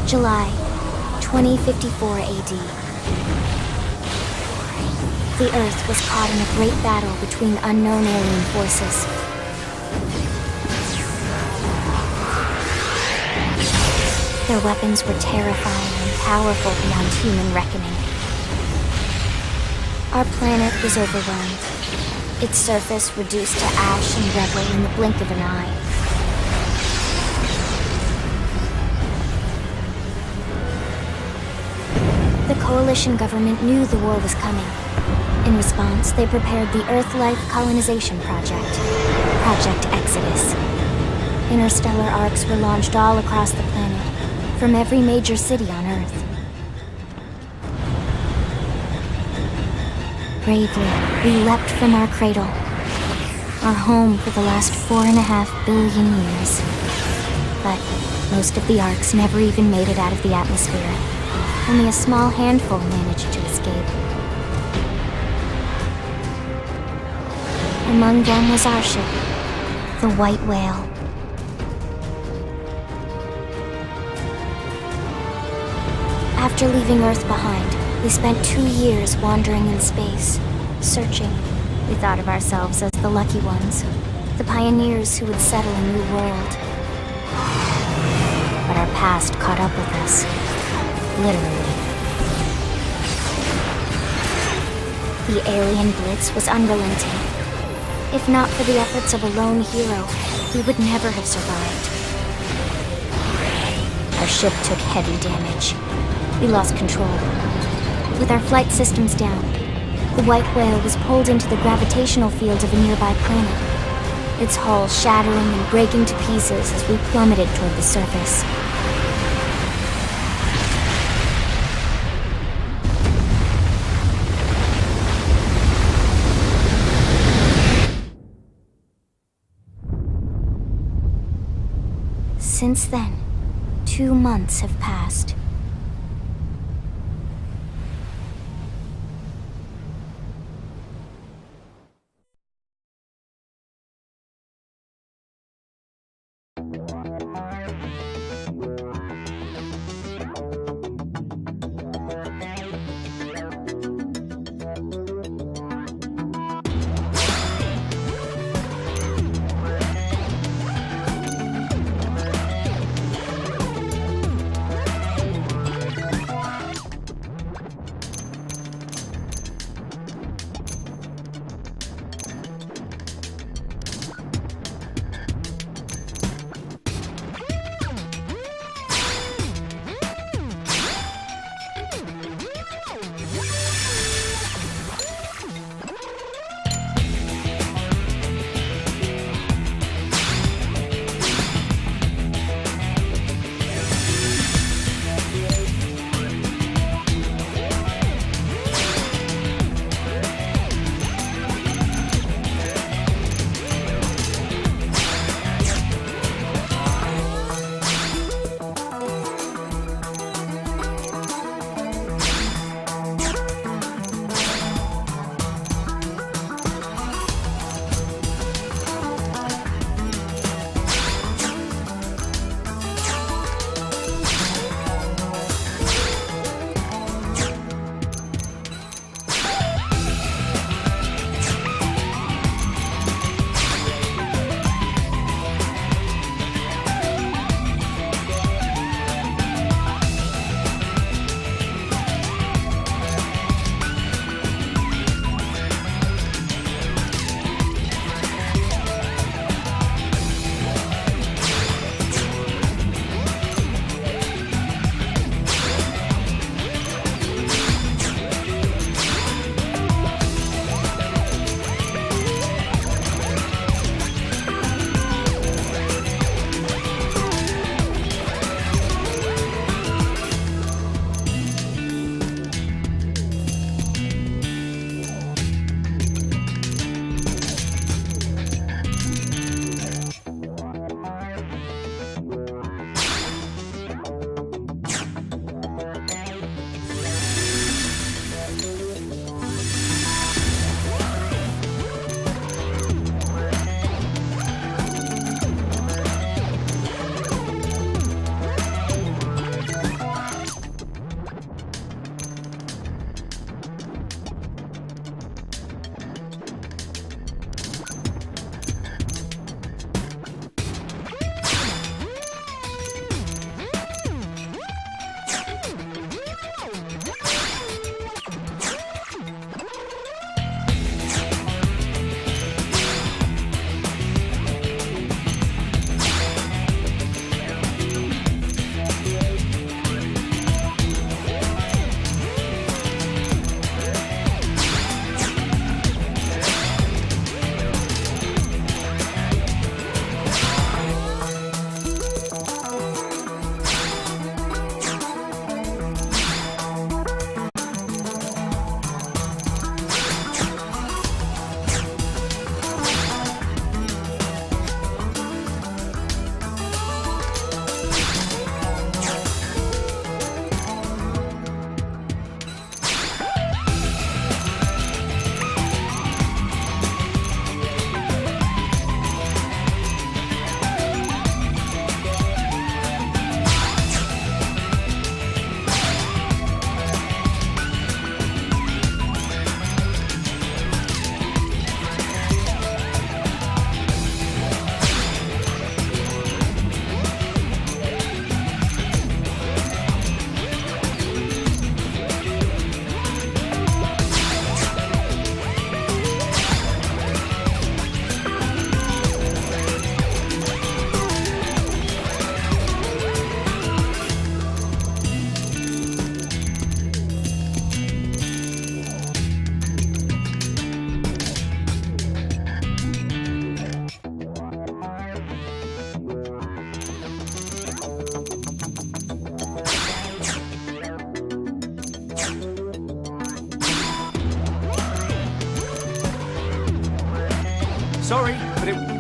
July 2054 AD. The Earth was caught in a great battle between unknown alien forces. Their weapons were terrifying and powerful beyond human reckoning. Our planet was overwhelmed, its surface reduced to ash and rubble in the blink of an eye. The Coalition government knew the war was coming. In response, they prepared the Earth-Life Colonization Project, Project Exodus. Interstellar arcs were launched all across the planet, from every major city on Earth. Bravely, we leapt from our cradle, our home for the last 4.5 billion years. But most of the arcs never even made it out of the atmosphere. Only a small handful managed to escape. Among them was our ship, the White Whale. After leaving Earth behind, we spent 2 years wandering in space, searching. We thought of ourselves as the lucky ones, the pioneers who would settle a new world. But our past caught up with us. Literally. The alien blitz was unrelenting. If not for the efforts of a lone hero, we would never have survived. Our ship took heavy damage. We lost control. With our flight systems down, the White Whale was pulled into the gravitational field of a nearby planet, its hull shattering and breaking to pieces as we plummeted toward the surface. Since then, 2 months have passed.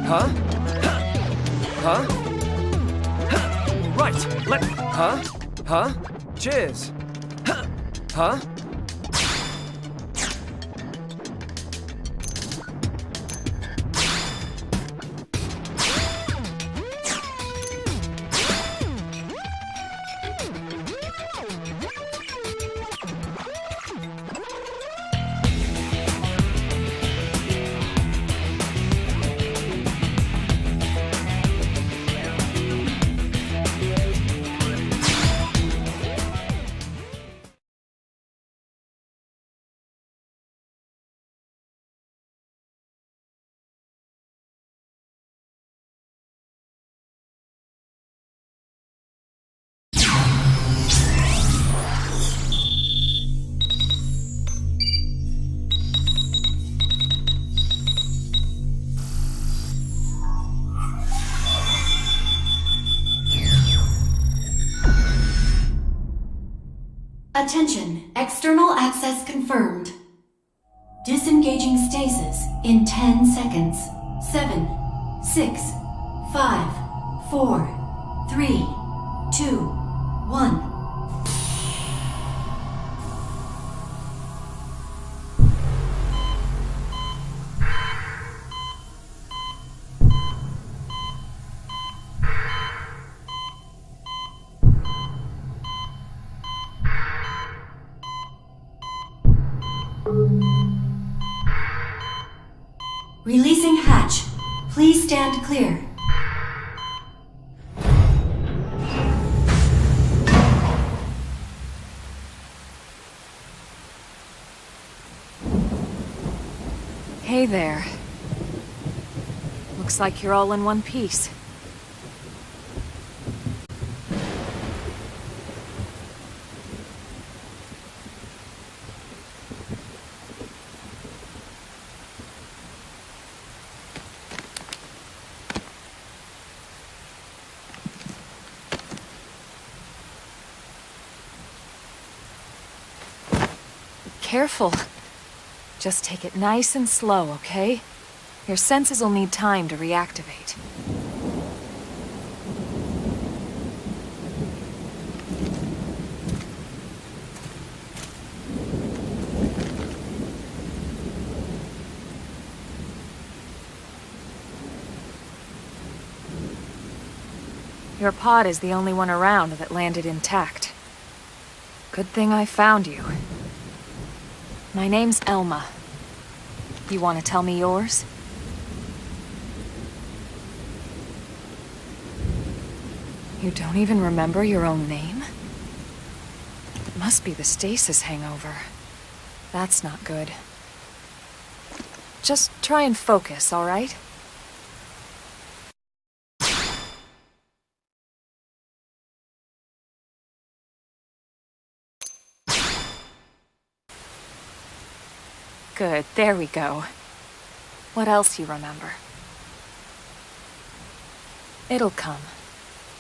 Huh? Huh? Right, Huh? Huh? Cheers. Huh? Attention, external access confirmed. Disengaging stasis in 10 seconds. 7, 6, 5, 4, 3, 2, 1. Releasing hatch. Please stand clear. Hey there. Looks like you're all in one piece. Careful. Just take it nice and slow, okay? Your senses will need time to reactivate. Your pod is the only one around that landed intact. Good thing I found you. My name's Elma. You want to tell me yours? You don't even remember your own name? It must be the stasis hangover. That's not good. Just try and focus, all right? Good, there we go. What else you remember? It'll come.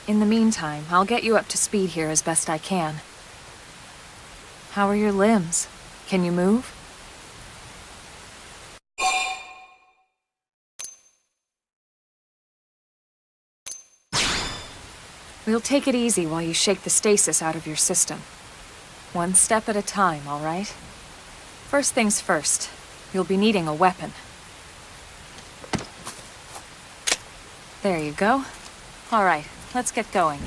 In the meantime, I'll get you up to speed here as best I can. How are your limbs? Can you move? We'll take it easy while you shake the stasis out of your system. One step at a time, all right? First things first, you'll be needing a weapon. There you go. All right, let's get going.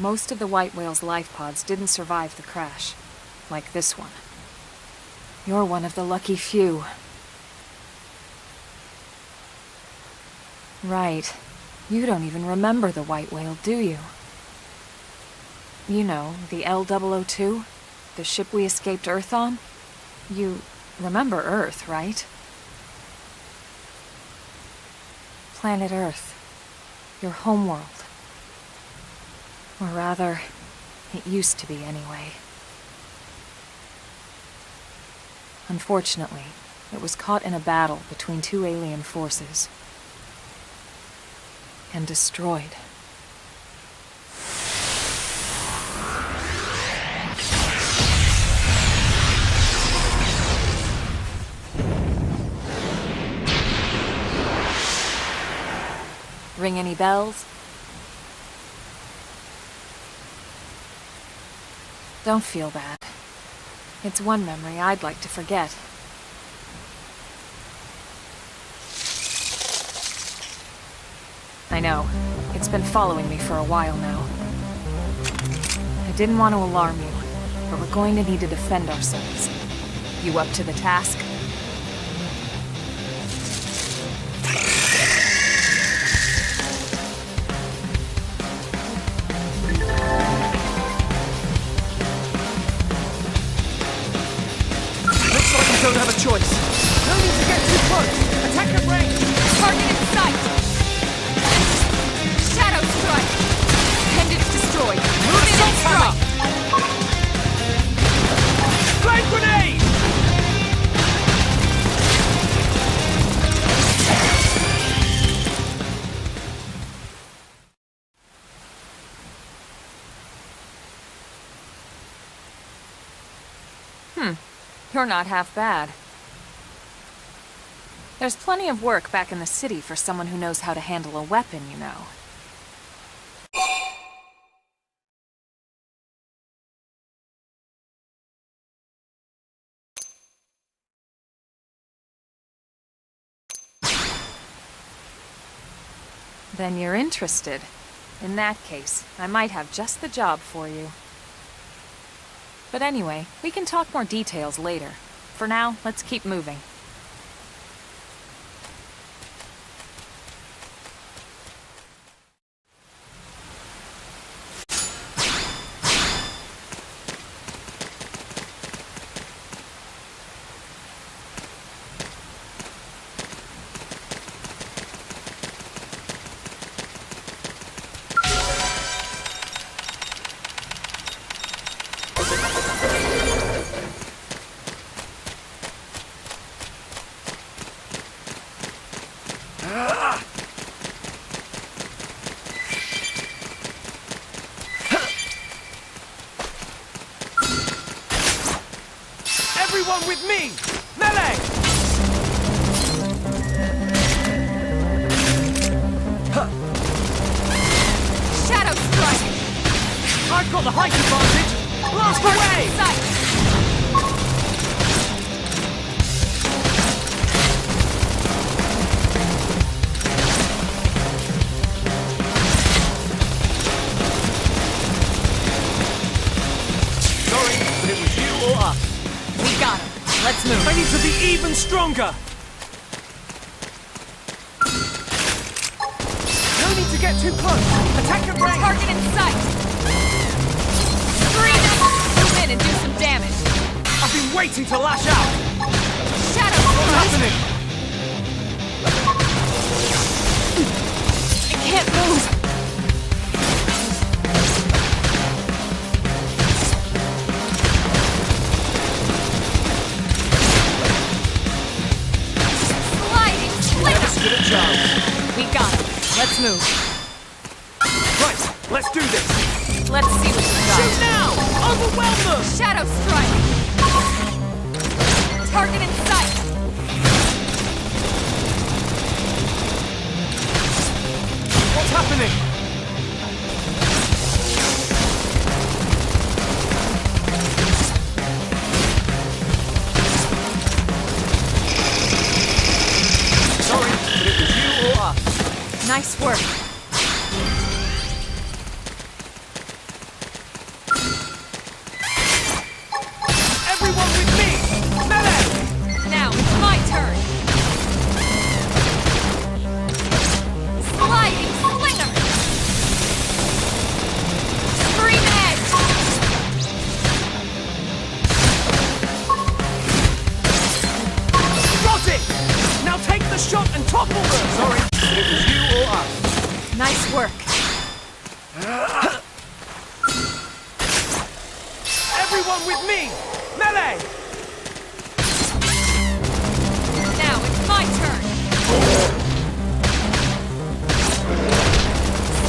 Most of the white whale's life pods didn't survive the crash, like this one. You're one of the lucky few. Right. You don't even remember the white whale, do you? You know, the L-002? The ship we escaped Earth on? You remember Earth, right? Planet Earth. Your homeworld. Or rather, it used to be anyway. Unfortunately, it was caught in a battle between two alien forces. And destroyed. Ring any bells? Don't feel bad. It's one memory I'd like to forget. I know. It's been following me for a while now. I didn't want to alarm you, but we're going to need to defend ourselves. You up to the task? Looks like we don't have a choice. No need to get too close. Attack at range. Target in sight! Shadow strike! Appendage destroyed. Moving in strong! Flame grenade! You're not half bad. There's plenty of work back in the city for someone who knows how to handle a weapon, you know. Then you're interested. In that case, I might have just the job for you. But anyway, we can talk more details later. For now, let's keep moving. Everyone with me! Melee! Shadow strike! I've got the height advantage! Blast away! Sight! Sorry, but it was you or us. We got him. Let's move. I need to be even stronger! No need to get too close! Attack at range! Target in sight! Scream it! Move in and do some damage. I've been waiting to lash out! Shadow What's strike! happening? I can't move. Sliding Never splinter! stood a chance. We got him. Let's move. Right, let's do this! Let's see what you Shoot got. now! Overwhelm them! Shadow strike! Target in sight! What's happening? Sorry, but it was you or us. Nice work. Everyone with me! Melee! Now it's my turn!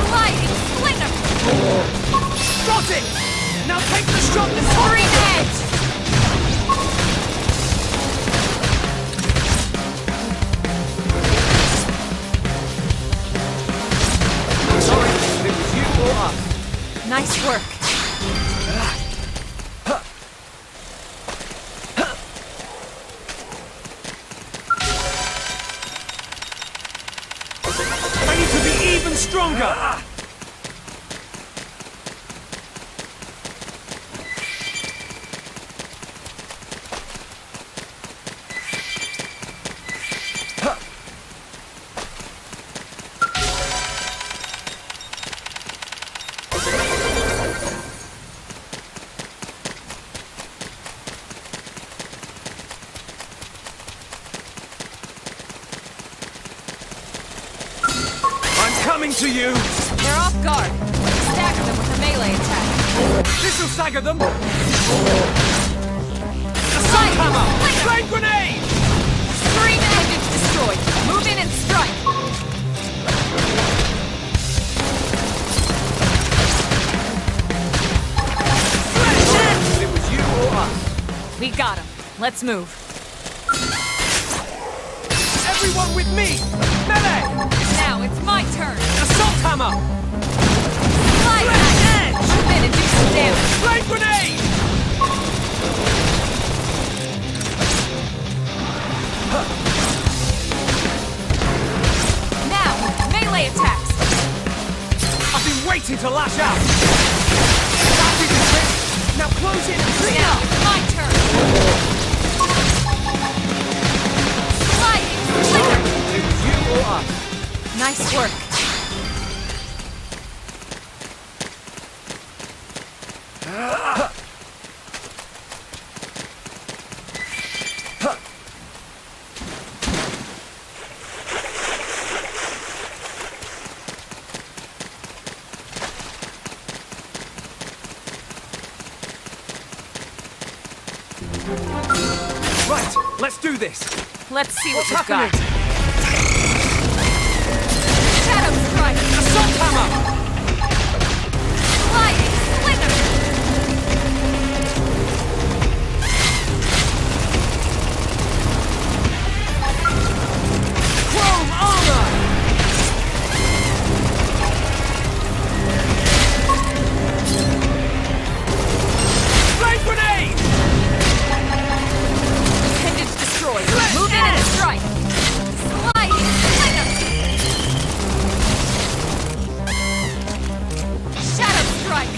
Sliding slinger! Got it! Now take the shot and Green edge! Sorry, but it was you or us. Nice work. I need to be even stronger! Coming to you! They're off guard. Stagger them with a melee attack. This'll stagger them! Assault hammer! Flame grenade! Scream engines destroyed. Move in and strike. It was you or us. We got him. Let's move. Everyone with me! Melee! Now it's my turn. Assault hammer! Slide edge! Move in and do some damage. Flame grenade! Now, melee attacks. I've been waiting to lash out! That did the trick! Now close in and clean Now up! it's my turn. Sliding slinger. It was you or us. Nice work. Right, let's do this! Let's see What's what we've happening? got. Shadow strike. Assault hammer! Sliding slinger. Chrome armor! Flame grenade! Appendage destroyed. Move in and strike. Sliding slinger. Shadow strike.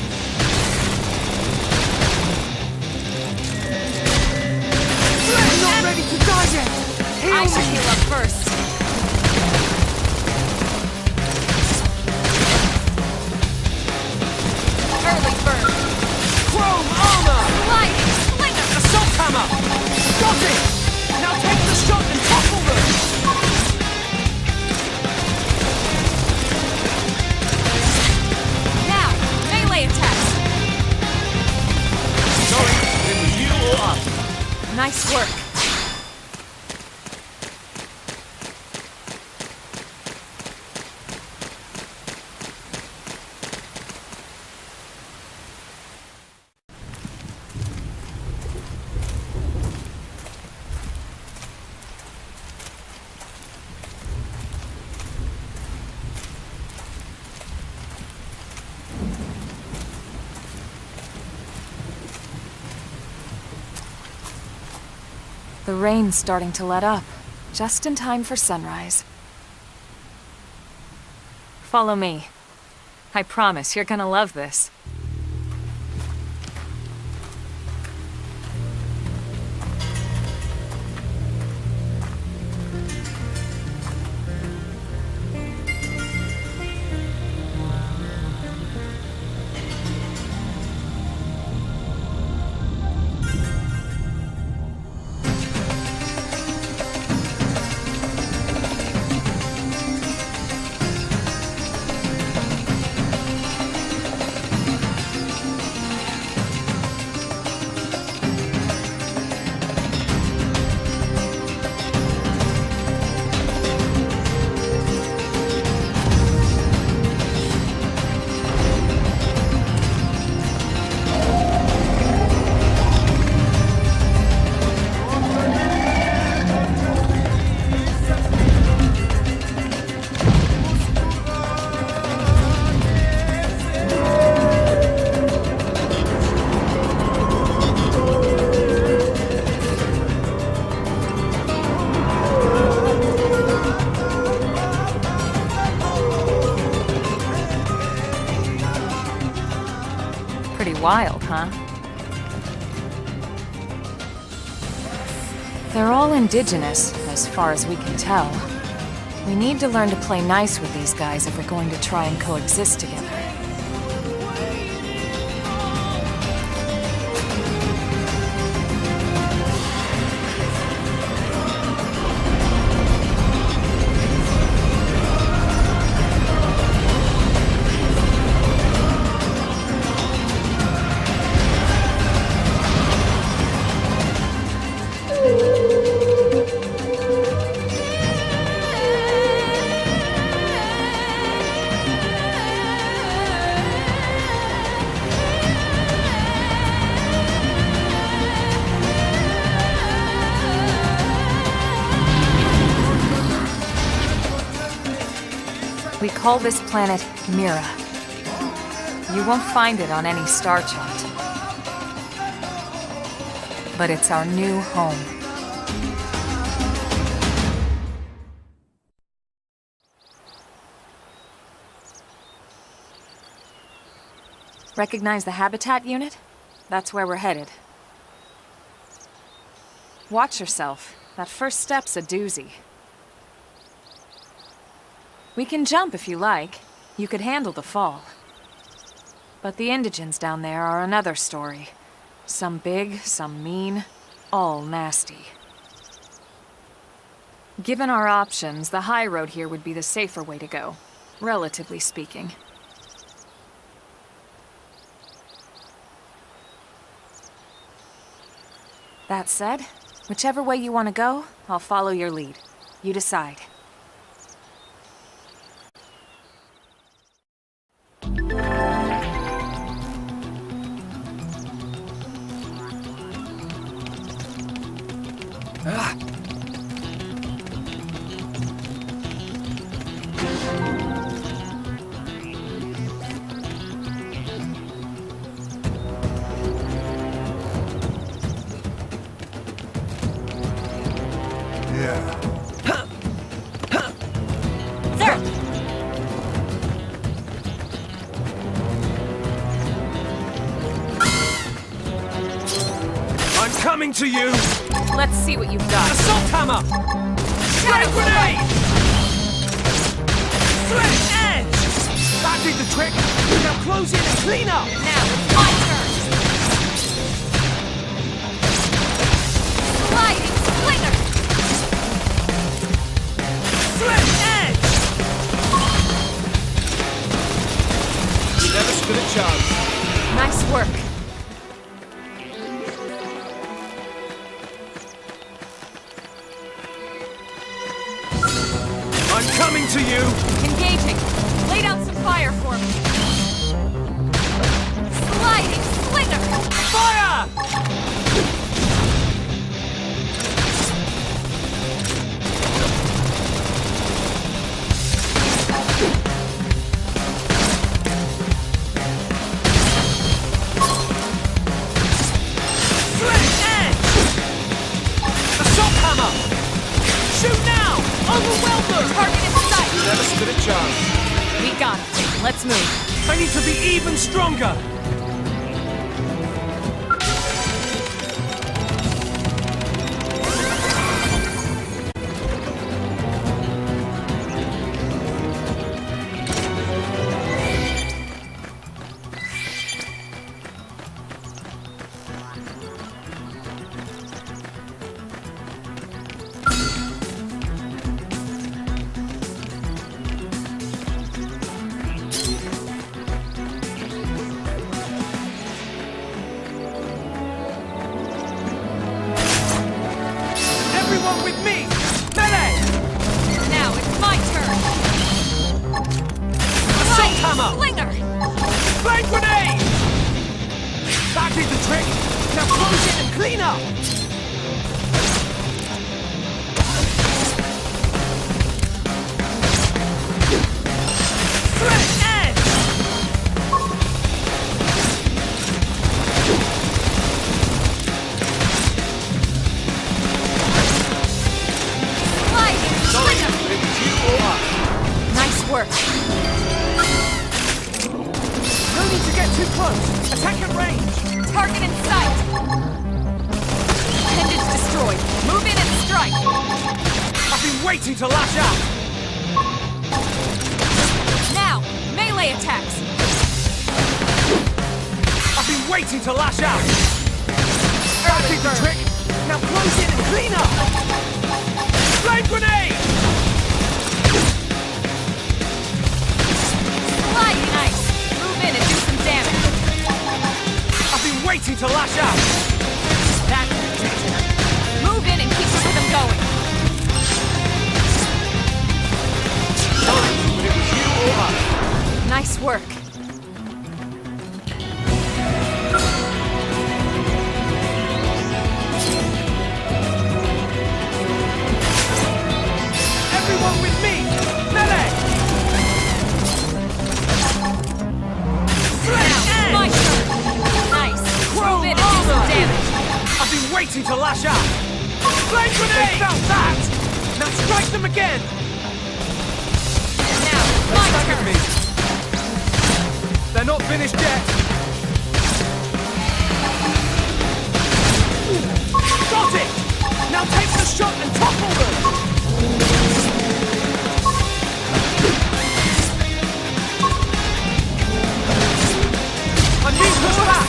I'm not ready to die yet! Heal I should me! heal up first. Early bird. Chrome armor! Sliding slinger. Assault hammer! Got it! Now take the shot and topple them! Now, melee attacks. Sorry, it was you or us. Nice work. The rain's starting to let up, just in time for sunrise. Follow me. I promise you're gonna love this. huh? They're all indigenous, as far as we can tell. We need to learn to play nice with these guys if we're going to try and coexist together. We call this planet Mira. You won't find it on any star chart. But it's our new home. Recognize the habitat unit? That's where we're headed. Watch yourself. That first step's a doozy. We can jump if you like. You could handle the fall. But the indigents down there are another story. Some big, some mean, all nasty. Given our options, the high road here would be the safer way to go, relatively speaking. That said, whichever way you want to go, I'll follow your lead. You decide. Coming to you! Let's see what you've got. Assault hammer! Strike grenade! Threat edge! That did the trick! Now close in and clean up! Now it's my turn! Sliding slinger! Threat edge! You never stood a chance. Nice work. Coming to you! Engaging! Lay down some fire for me! Sliding slinger! Fire! Threat edge! Assault hammer! Shoot now! Overwhelm them! Target in sight! You never stood a chance. We got it. Let's move. I need to be even stronger! Everyone with me! Melee! Now it's my turn! Assault hammer! Slinger! Flame grenade! That did the trick! Now close in and clean up! Threat edge! Sliding slinger! It's you or us. Nice work. No need to get too close. Attack at range. waiting to lash out! Now, melee attacks! I've been waiting to lash out! That did the trick! Now close in and clean up! Flame grenade! Sliding ice! Move in and do some damage! I've been waiting to lash out! That's ridiculous. Move in and keep the rhythm going! Sorry, but it was you or us. Nice work. Everyone with me! Melee! Now, my turn! Nice. Move in and do some damage! I've been waiting to lash out! Flame grenade! They felt that! Now strike them again! Now, my Stagger turn! me! They're not finished yet! Got it! Now take the shot and topple them! A new push back!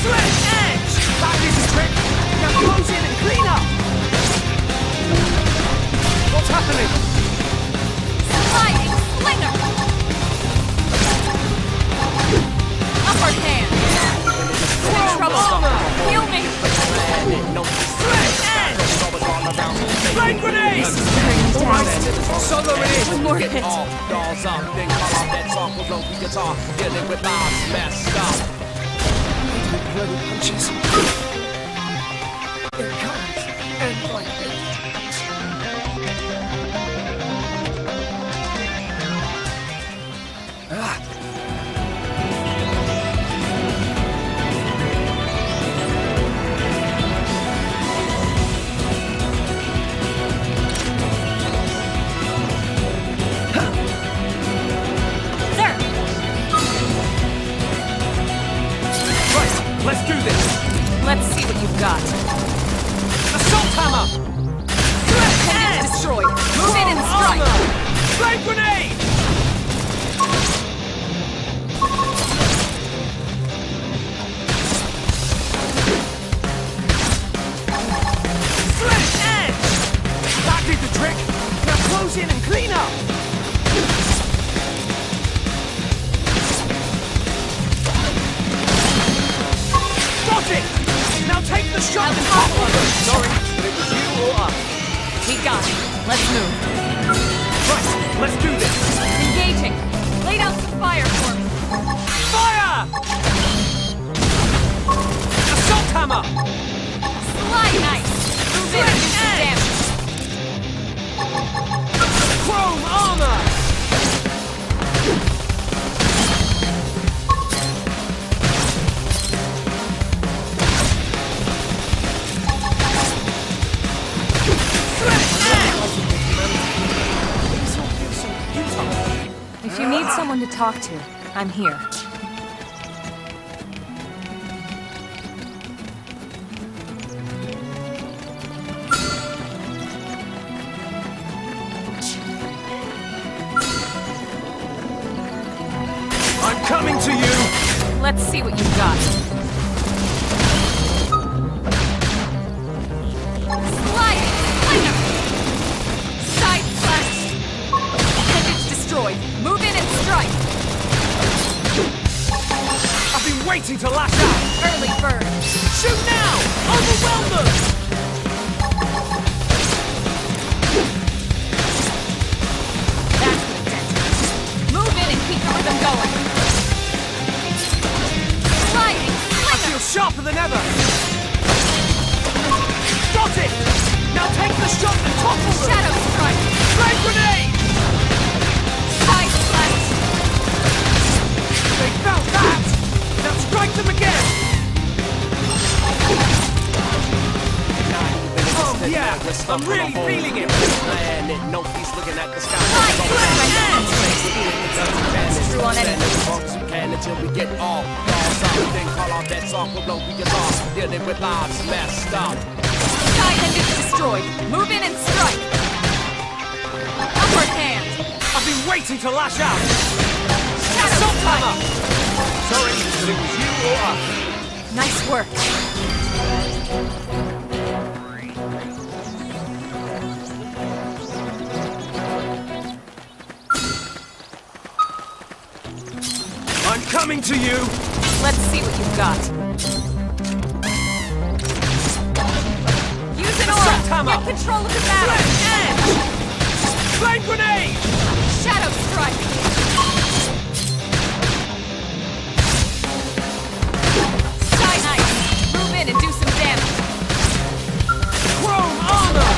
Sledge edge! That is the trick! Now close in and clean up! What's happening? Sliding slinger! Upper hand! I'm in trouble! Heal me! Sledge edge! Flame grenade! Alright, solo it is! One more hit! Dolls up, then call out that song for low guitar, dealing with lives messed up. Bloody punches. It comes, and like this. There! Right, let's do this! Let's see what you've got. Assault hammer! Pendant destroyed! Move in and strike! Armor! Flame grenade! Sledge edge! That did the trick! Now close in and clean up! Got it! Now take the shot and topple them! Sorry, but it was you or us. We got it. Let's move. Right, let's do this! Engaging. Lay down some fire for me. Fire! Assault hammer! Slide nice. Move in and do some damage. Chrome armor! If you need someone to talk to, I'm here. I'm coming to you! Let's see what you've got. Sliding slinger! Side slash! Appendage destroyed. Move in and strike. I've been waiting to lash out! Early bird. Shoot now! Overwhelm them! That's the dent. Move in and keep the rhythm going. Sliding I slinger! feel sharper than ever! Got it! Now take the shot and topple them! Shadow strike! Flame grenade! Side slash! They felt that! Now strike them again! Oh yeah! I'm really feeling it! Planet, no peace looking at the sky. Screw on anything. Can until we get all balls up, then call off that song for low guitar, dealing with lives messed up. Side ended destroyed. Move in and strike. been waiting to lash out! Shadow Assault strike! hammer! Sorry, but it was you or us. Nice work. I'm coming to you! Let's see what you've got. Use an Assault aura! hammer! Get control of the battle! Edge! Flame grenade! Shadow strike! Sky Knight! Move in and do some damage! Chrome armor!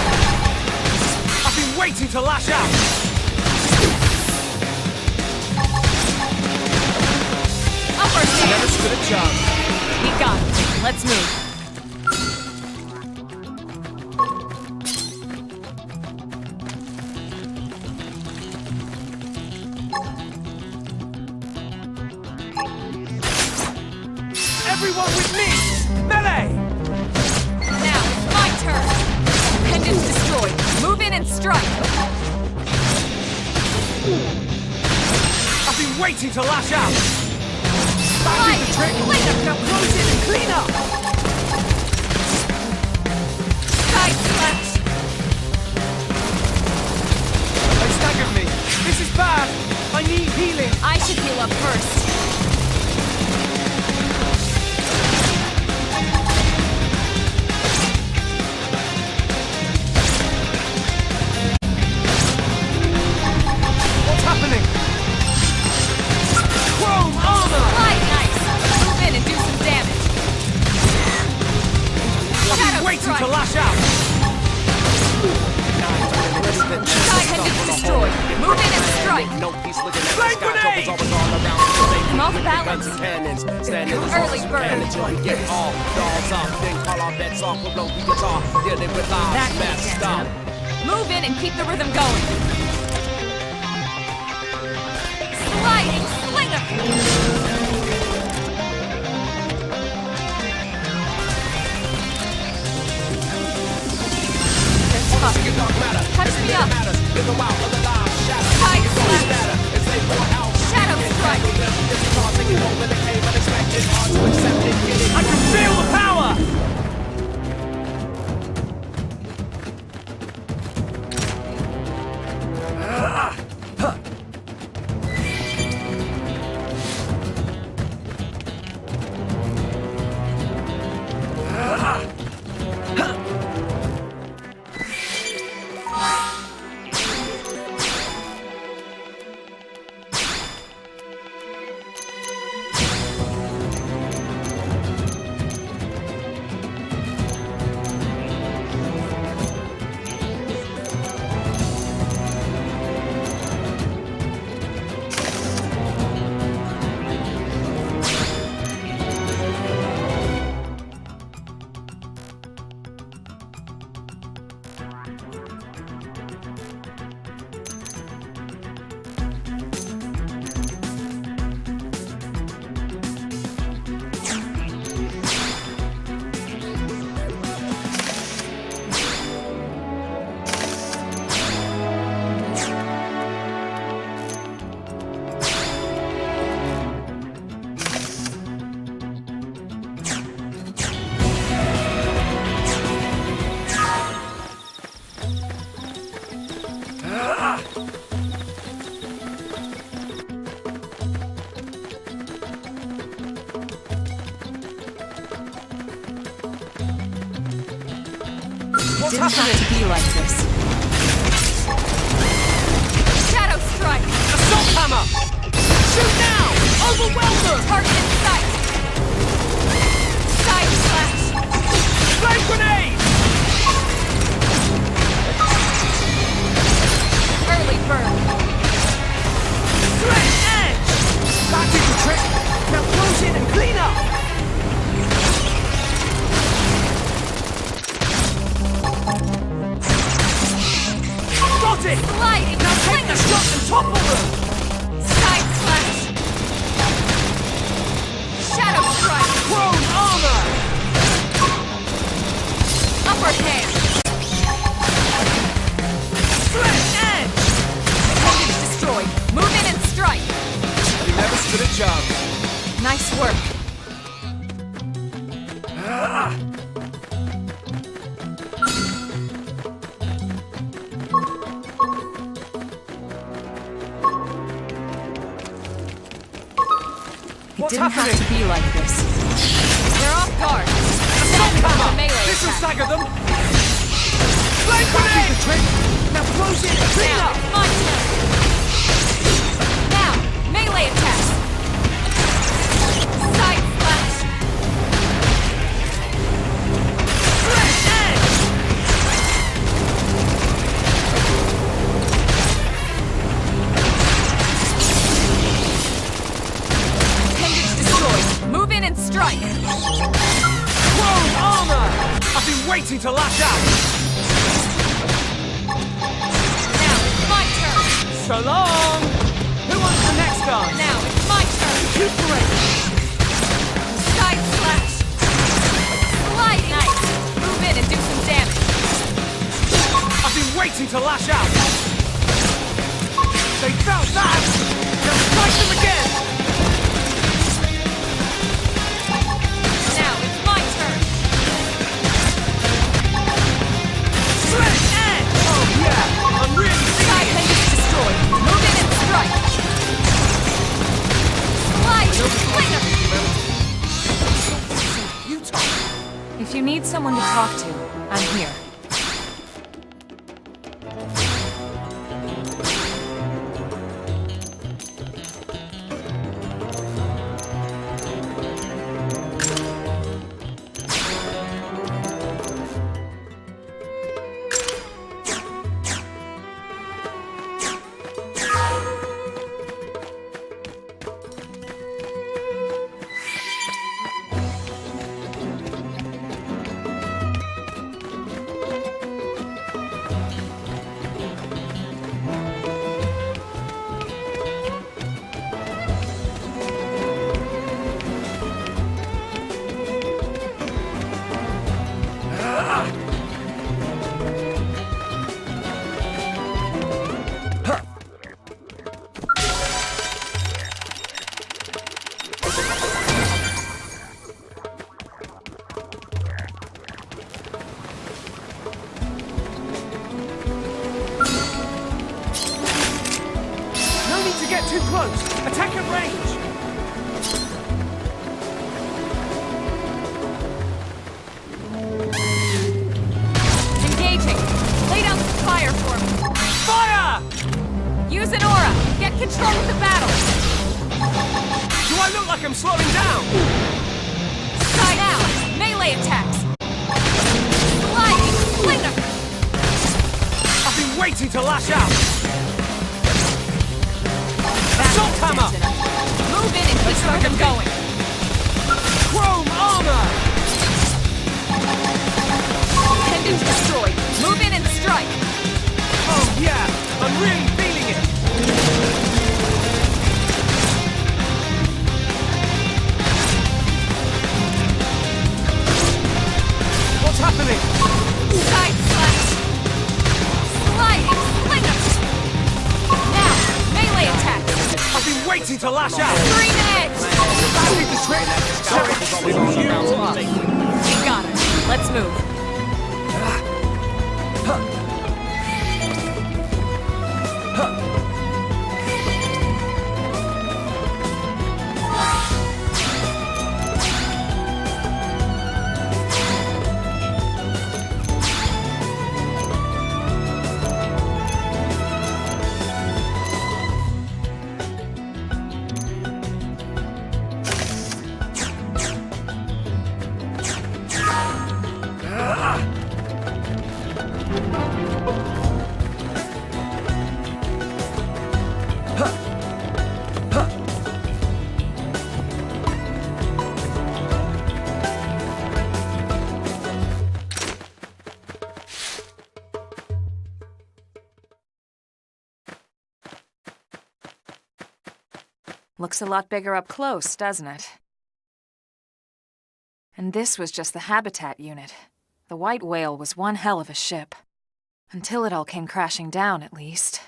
I've been waiting to lash out! Upper Never hand! stood a chance. We got it. Let's move. Everyone with me! Melee! Now, it's my turn! Pendants destroyed. Move in and strike! I've been waiting to lash out! Back Light! in the trick! Now close it and clean up! Side slash! They staggered me! This is bad! I need healing! I should heal up first. What's happening? Chrome armor! Light Knight! Move in and do some damage. I've Shadow been waiting to strike. lash out! Sky pendants destroyed. Move in and strike. Flame grenade! I'm off balance. Early bird. That makes sense. Move in and keep the rhythm going. Sliding slinger! Touch me up! Side slash! Shadow strike! I can feel the power! What's Didn't have happening? to be like this. Shadow strike! Assault hammer! Shoot now! Overwhelm them! Target in sight! Side slash! Flame grenade! Early bird! Threat edge! That did the trick! Now close in and clean up! Got it! Sliding! Now take the shot and topple them! Side slash! Shadow strike! Chrome armor! Upper hand! Threat edge! Pendants destroyed! work. It What's didn't happening? have to be like this. They're off guard. Assault Send them hammer! with a melee This'll attack. stagger them! Flame grenade! The trick! Now close in and clean Now, up! it's my turn. Now, melee attack. Side slash. Fresh edge! Appendage destroyed. Move in and strike. Chrome armor! I've been waiting to lash out! Now, it's my turn. So long! Who wants the next dance? Now, it's my turn. Recuperate! Side slash. Slide. Nice. Move in and do some damage. I've been waiting to lash out! They felt that! Now strike them again! Now, it's my turn. Fresh edge! Oh yeah! I'm really Side feeling it! appendage destroyed. Move in and strike. Slide. Slinger. Futile! If you need someone to talk to, I'm here. No need to get too close! Attack at range! Engaging. Lay down some fire for me. Fire! Use an aura. Get control of the battle. Do I look like I'm slowing down? Side out. Melee attacks. Sliding. Slinger. I've been waiting to lash out! Assault hammer! Move in and keep them going. Chrome armor! Appendage destroyed. Move in and strike. Oh yeah! I'm really feeling it! What's happening? Side slash. Sliding. Slinger. Now, melee attack. I've been waiting to lash out! Green edge. Battery the trick! You got it. Let's move. Looks a lot bigger up close, doesn't it? And this was just the habitat unit. The white whale was one hell of a ship. Until it all came crashing down, at least.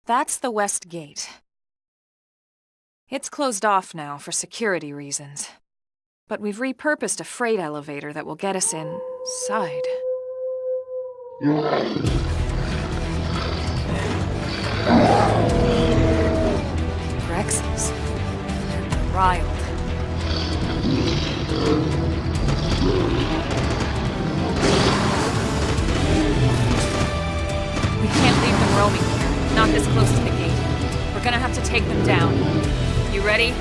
That's the West Gate. It's closed off now for security reasons. But we've repurposed a freight elevator that will get us inside. Rexes. They're riled. We can't leave them roaming here, not this close to the gate. We're gonna have to take them down. You ready?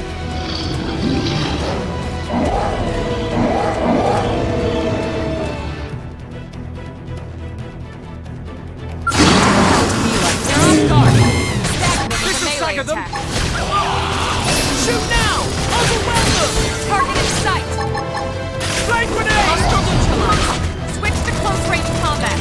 Stagger them! Shoot now! Overwhelm them! Target in sight! Flame grenade! Hostile neutralized. Switch to close-range combat.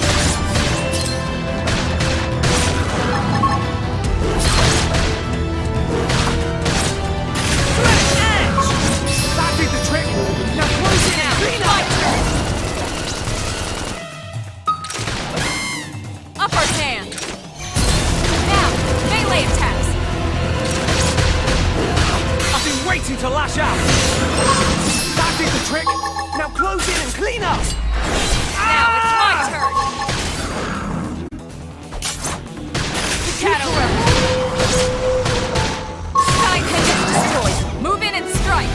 Flesh edge! That did the trick! Now close it out! Clean up! Up our hand! Now, melee attacks! I've been waiting to lash out! That did the trick! Now close in and clean up! Now it's my turn! Shadow Side hedge is destroyed! Move in and strike!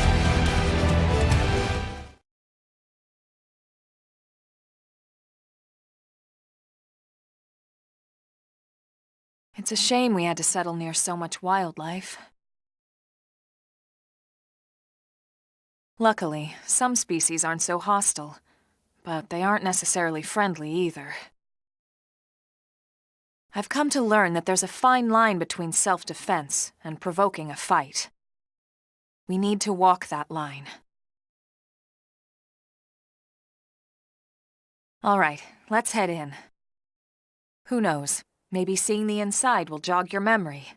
It's a shame we had to settle near so much wildlife. Luckily, some species aren't so hostile, but they aren't necessarily friendly either. I've come to learn that there's a fine line between self-defense and provoking a fight. We need to walk that line. All right, let's head in. Who knows? Maybe seeing the inside will jog your memory.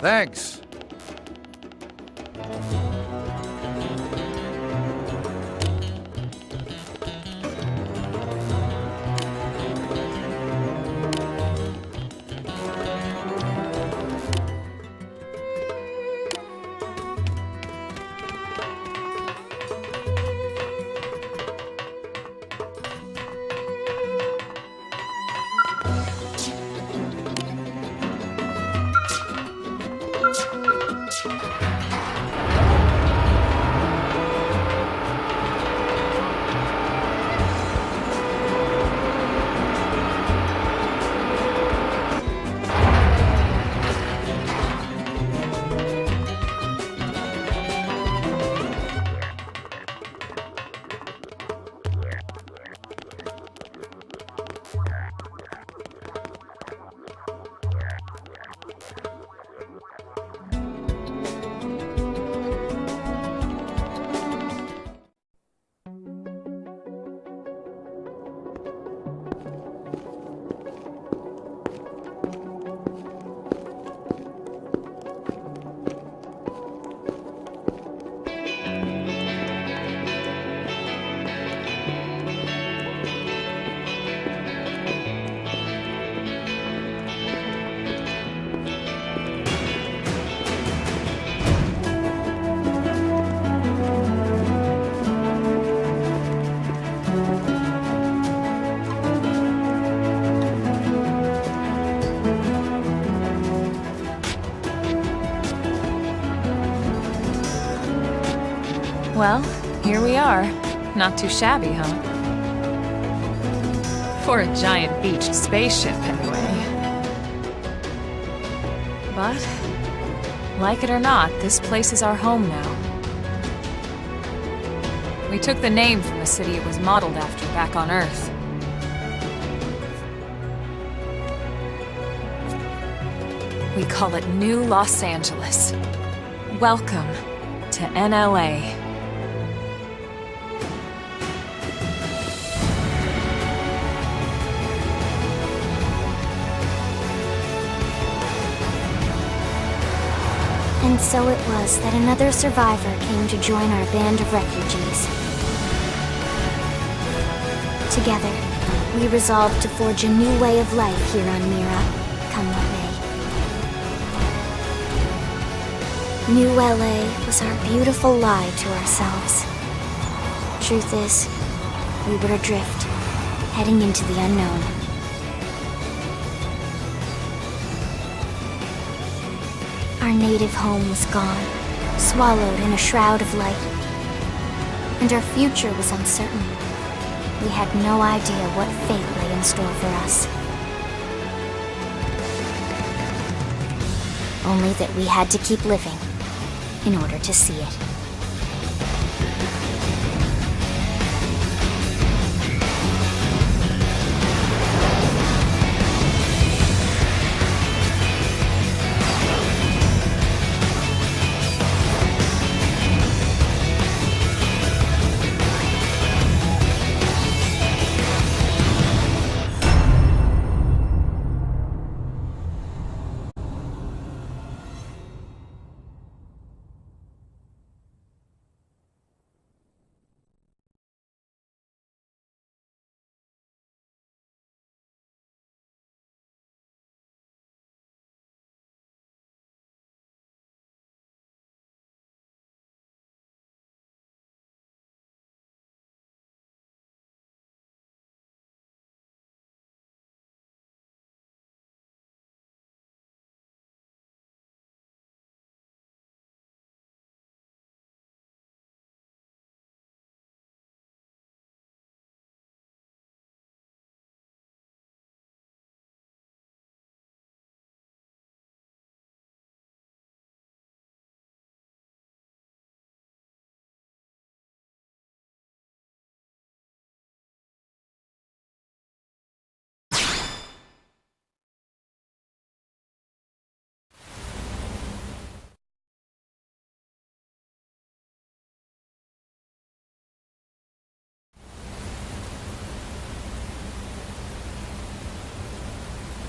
Thanks. Well, here we are. Not too shabby, huh? For a giant beached spaceship, anyway. But, like it or not, this place is our home now. We took the name from the city it was modeled after back on Earth. We call it New Los Angeles. Welcome to NLA. And so it was that another survivor came to join our band of refugees. Together, we resolved to forge a new way of life here on Mira, come what may. New LA was our beautiful lie to ourselves. Truth is, we were adrift, heading into the unknown. Our native home was gone, swallowed in a shroud of light. And our future was uncertain. We had no idea what fate lay in store for us. Only that we had to keep living in order to see it.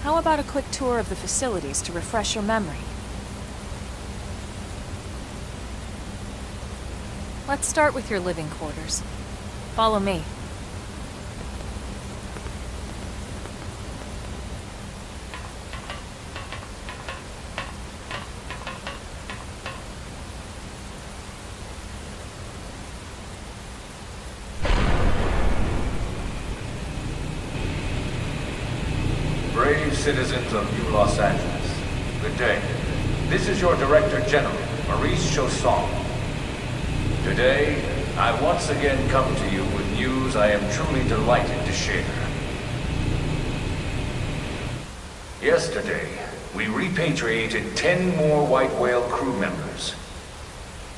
How about a quick tour of the facilities to refresh your memory? Let's start with your living quarters. Follow me. Brave citizens of New Los Angeles, good day. This is your Director General, Maurice Chausson. Today, I once again come to you with news I am truly delighted to share. Yesterday, we repatriated 10 more White Whale crew members.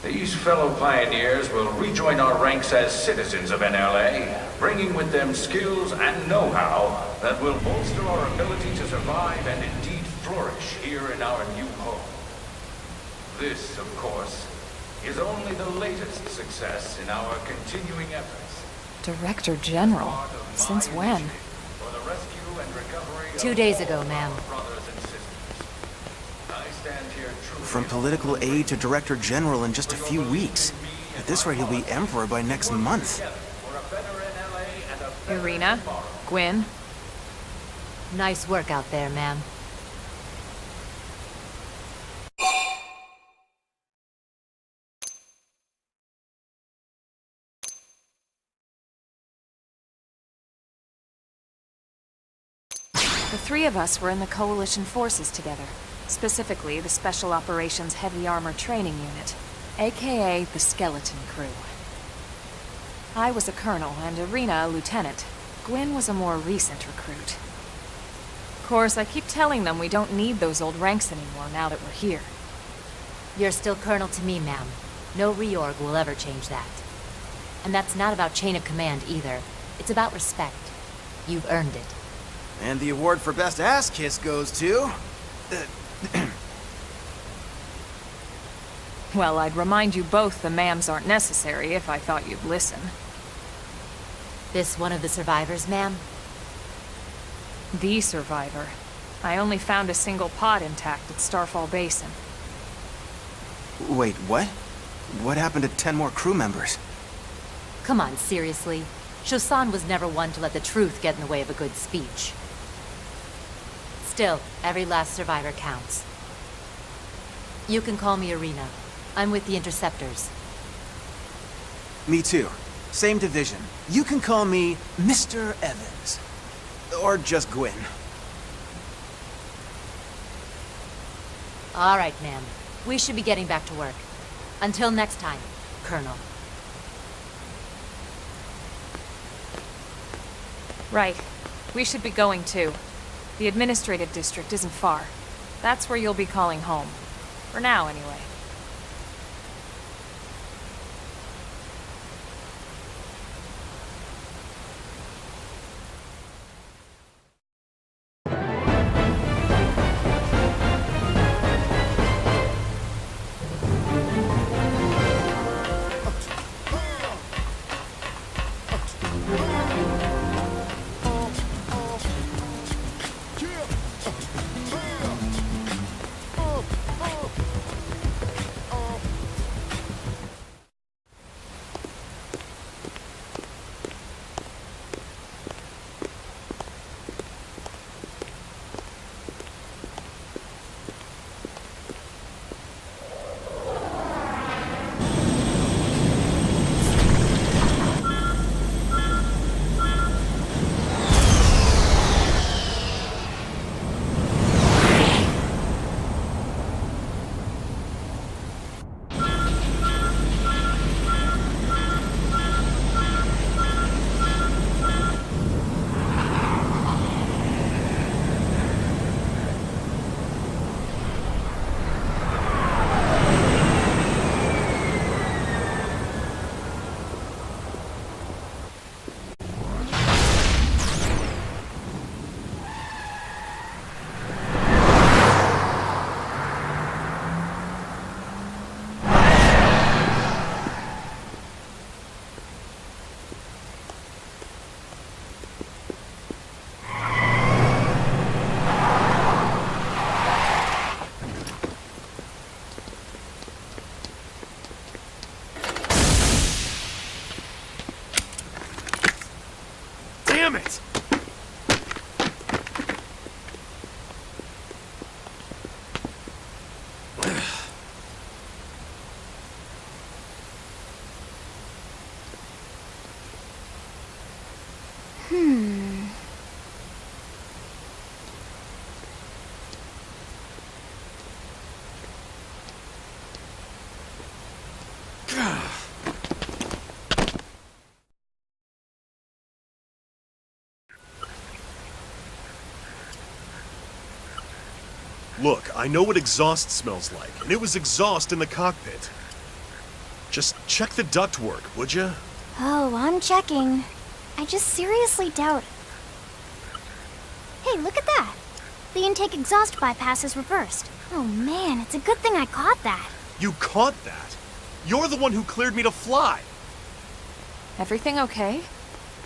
These fellow pioneers will rejoin our ranks as citizens of NLA, bringing with them skills and know-how that will bolster our ability to survive and indeed flourish here in our new home. This, of course, is only the latest success in our continuing efforts. Director General? Since when? For the rescue and recovery of 2 days ago, ma'am. our brothers and sisters. I stand here truly From political aide to director general in just a few weeks. At this rate, he'll be emperor by next month. for a better NLA and a better Irina? Gwyn? Nice work out there, ma'am. The three of us were in the Coalition forces together. Specifically, the Special Operations Heavy Armor Training Unit, aka the Skeleton Crew. I was a colonel and Irina a lieutenant. Gwyn was a more recent recruit. Of course, I keep telling them we don't need those old ranks anymore now that we're here. You're still colonel to me, ma'am. No reorg will ever change that. And that's not about chain of command either. It's about respect. You've earned it. And the award for best ass kiss goes to... Well, I'd remind you both the ma'ams aren't necessary if I thought you'd listen. This one of the survivors, ma'am? The survivor. I only found a single pod intact at Starfall Basin. Wait, what? What happened to 10 more crew members? Come on, seriously? Shosan was never one to let the truth get in the way of a good speech. Still, every last survivor counts. You can call me Irina. I'm with the Interceptors. Me too. Same division. You can call me Mr. Evans. Or just Gwyn. All right, ma'am. We should be getting back to work. Until next time, Colonel. Right. We should be going too. The administrative district isn't far. That's where you'll be calling home. For now, anyway. Damn it! Look, I know what exhaust smells like, and it was exhaust in the cockpit. Just check the ductwork, would you? Oh, I'm checking. I just seriously doubt. Hey, look at that! The intake exhaust bypass is reversed. Oh man, it's a good thing I caught that. You caught that? You're the one who cleared me to fly. Everything okay?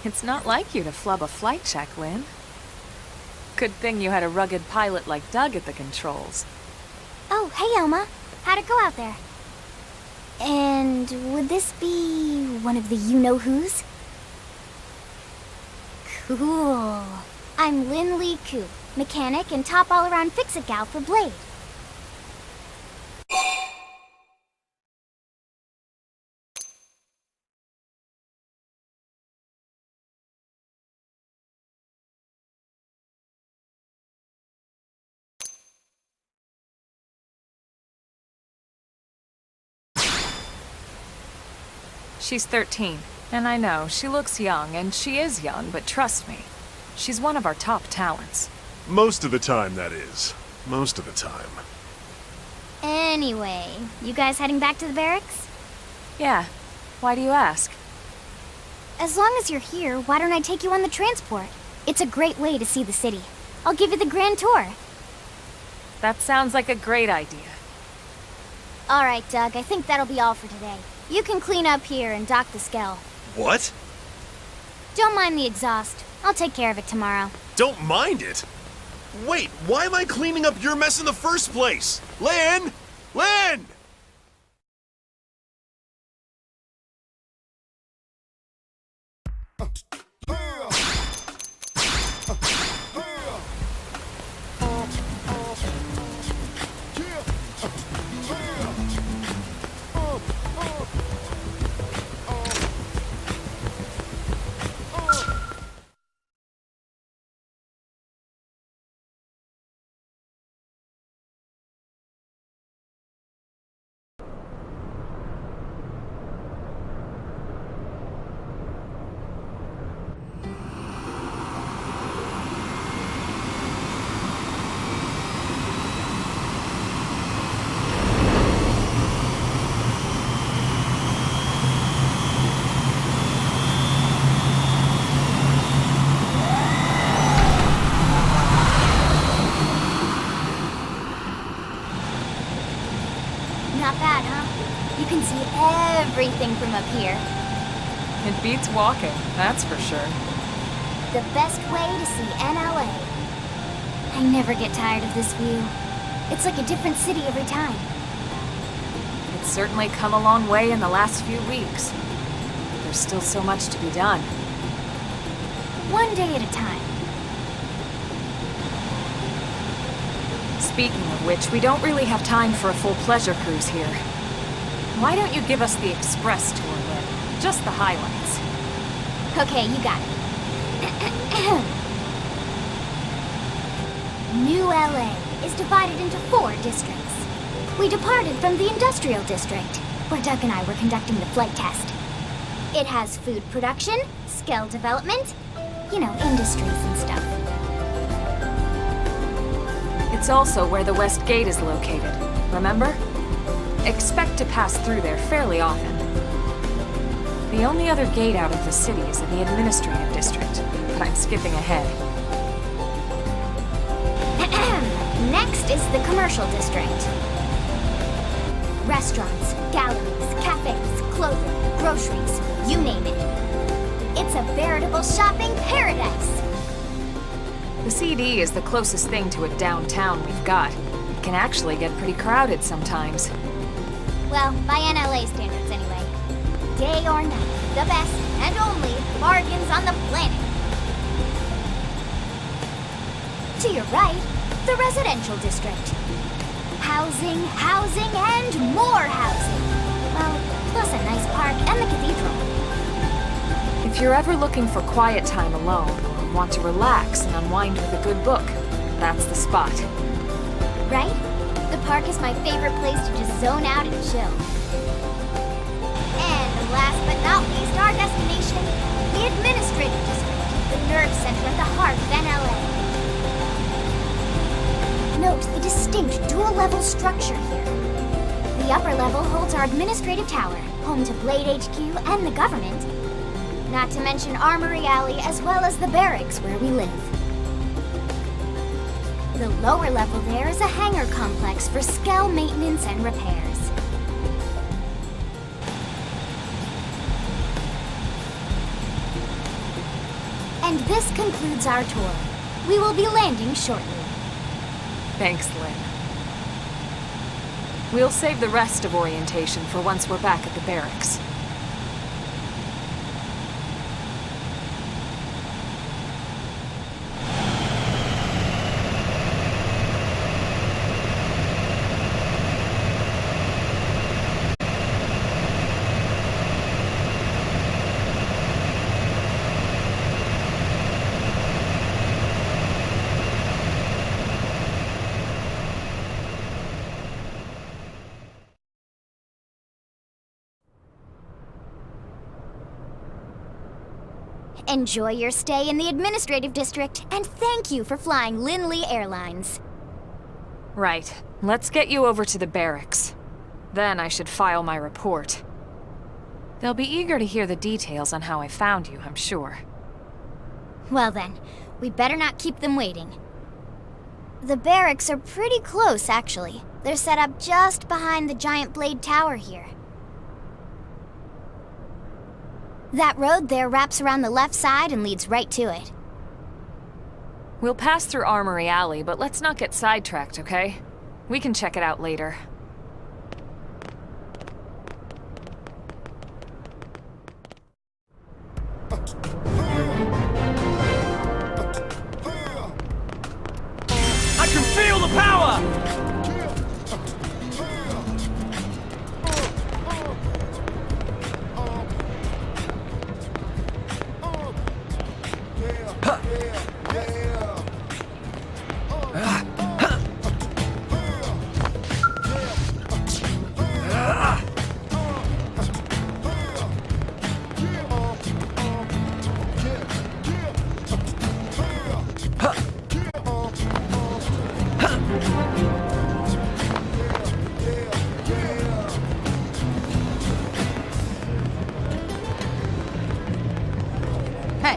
It's not like you to flub a flight check, Lynn. Good thing you had a rugged pilot like Doug at the controls. Oh, hey Elma. How'd it go out there? And would this be one of the you-know-who's? Cool. I'm Lynn Lee Koo, mechanic and top all-around fix-it gal for Blade. She's 13, and I know, she looks young, and she is young, but trust me, she's one of our top talents. Most of the time, that is. Most of the time. Anyway, you guys heading back to the barracks? Yeah. Why do you ask? As long as you're here, why don't I take you on the transport? It's a great way to see the city. I'll give you the grand tour. That sounds like a great idea. Alright, Doug, I think that'll be all for today. You can clean up here and dock the Skell. What? Don't mind the exhaust. I'll take care of it tomorrow. Don't mind it? Wait, why am I cleaning up your mess in the first place? Lynn! Lynn! Not bad, huh? You can see everything from up here. It beats walking, that's for sure. The best way to see NLA. I never get tired of this view. It's like a different city every time. It's certainly come a long way in the last few weeks. There's still so much to be done. One day at a time. Speaking of which, we don't really have time for a full pleasure cruise here. Why don't you give us the express tour, Lynn? Just the highlights. Okay, you got it. New LA is divided into 4 districts. We departed from the industrial district, where Doug and I were conducting the flight test. It has food production, skill development, you know, industries and stuff. It's also where the West Gate is located, remember? Expect to pass through there fairly often. The only other gate out of the city is in the administrative district, but I'm skipping ahead. Next is the commercial district. Restaurants, galleries, cafes, clothing, groceries, you name it. It's a veritable shopping paradise. The CD is the closest thing to a downtown we've got. It can actually get pretty crowded sometimes. Well, by NLA standards anyway. Day or night, the best and only bargains on the planet. To your right, the residential district. Housing, housing, and more housing. Well, plus a nice park and the cathedral. If you're ever looking for quiet time alone, or want to relax and unwind with a good book, that's the spot. Right? The park is my favorite place to just zone out and chill. And last but not least, our destination, the administrative district, the nerve center at the heart of NLA. Note the distinct dual-level structure here. The upper level holds our administrative tower, home to Blade HQ and the government. Not to mention Armory Alley as well as the barracks where we live. The lower level there is a hangar complex for Skell maintenance and repairs. And this concludes our tour. We will be landing shortly. Thanks, Lynn. We'll save the rest of orientation for once we're back at the barracks. Enjoy your stay in the administrative district, and thank you for flying Lindley Airlines. Right. Let's get you over to the barracks. Then I should file my report. They'll be eager to hear the details on how I found you, I'm sure. Well then, we better not keep them waiting. The barracks are pretty close, actually. They're set up just behind the giant blade tower here. That road there wraps around the left side and leads right to it. We'll pass through Armory Alley, but let's not get sidetracked, okay? We can check it out later. I can feel the power! Hey,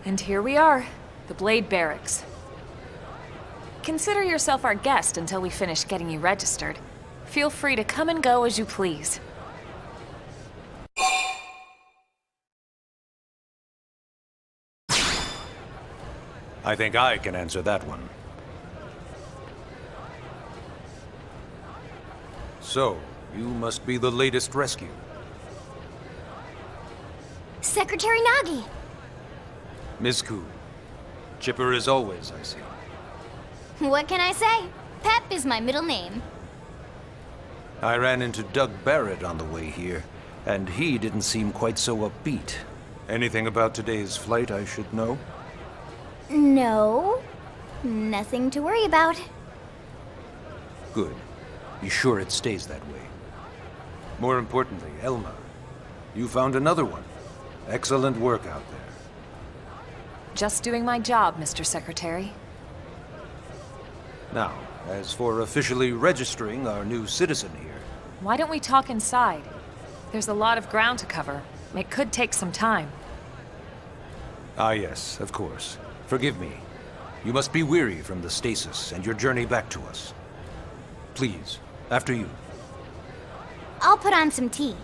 And here we are, the Blade Barracks. Consider yourself our guest until we finish getting you registered. Feel free to come and go as you please. I think I can answer that one. So, you must be the latest rescue. Secretary Nagi! Ms. Koo. Chipper as always, I see. What can I say? Pep is my middle name. I ran into Doug Barrett on the way here, and he didn't seem quite so upbeat. Anything about today's flight I should know? No, nothing to worry about. Good. Be sure it stays that way. More importantly, Elma, you found another one. Excellent work out there. Just doing my job, Mr. Secretary. Now, as for officially registering our new citizen here, Why don't we talk inside? There's a lot of ground to cover. It could take some time. ah yes, of course. Forgive me. You must be weary from the stasis and your journey back to us. Please, after you. I'll put on some tea.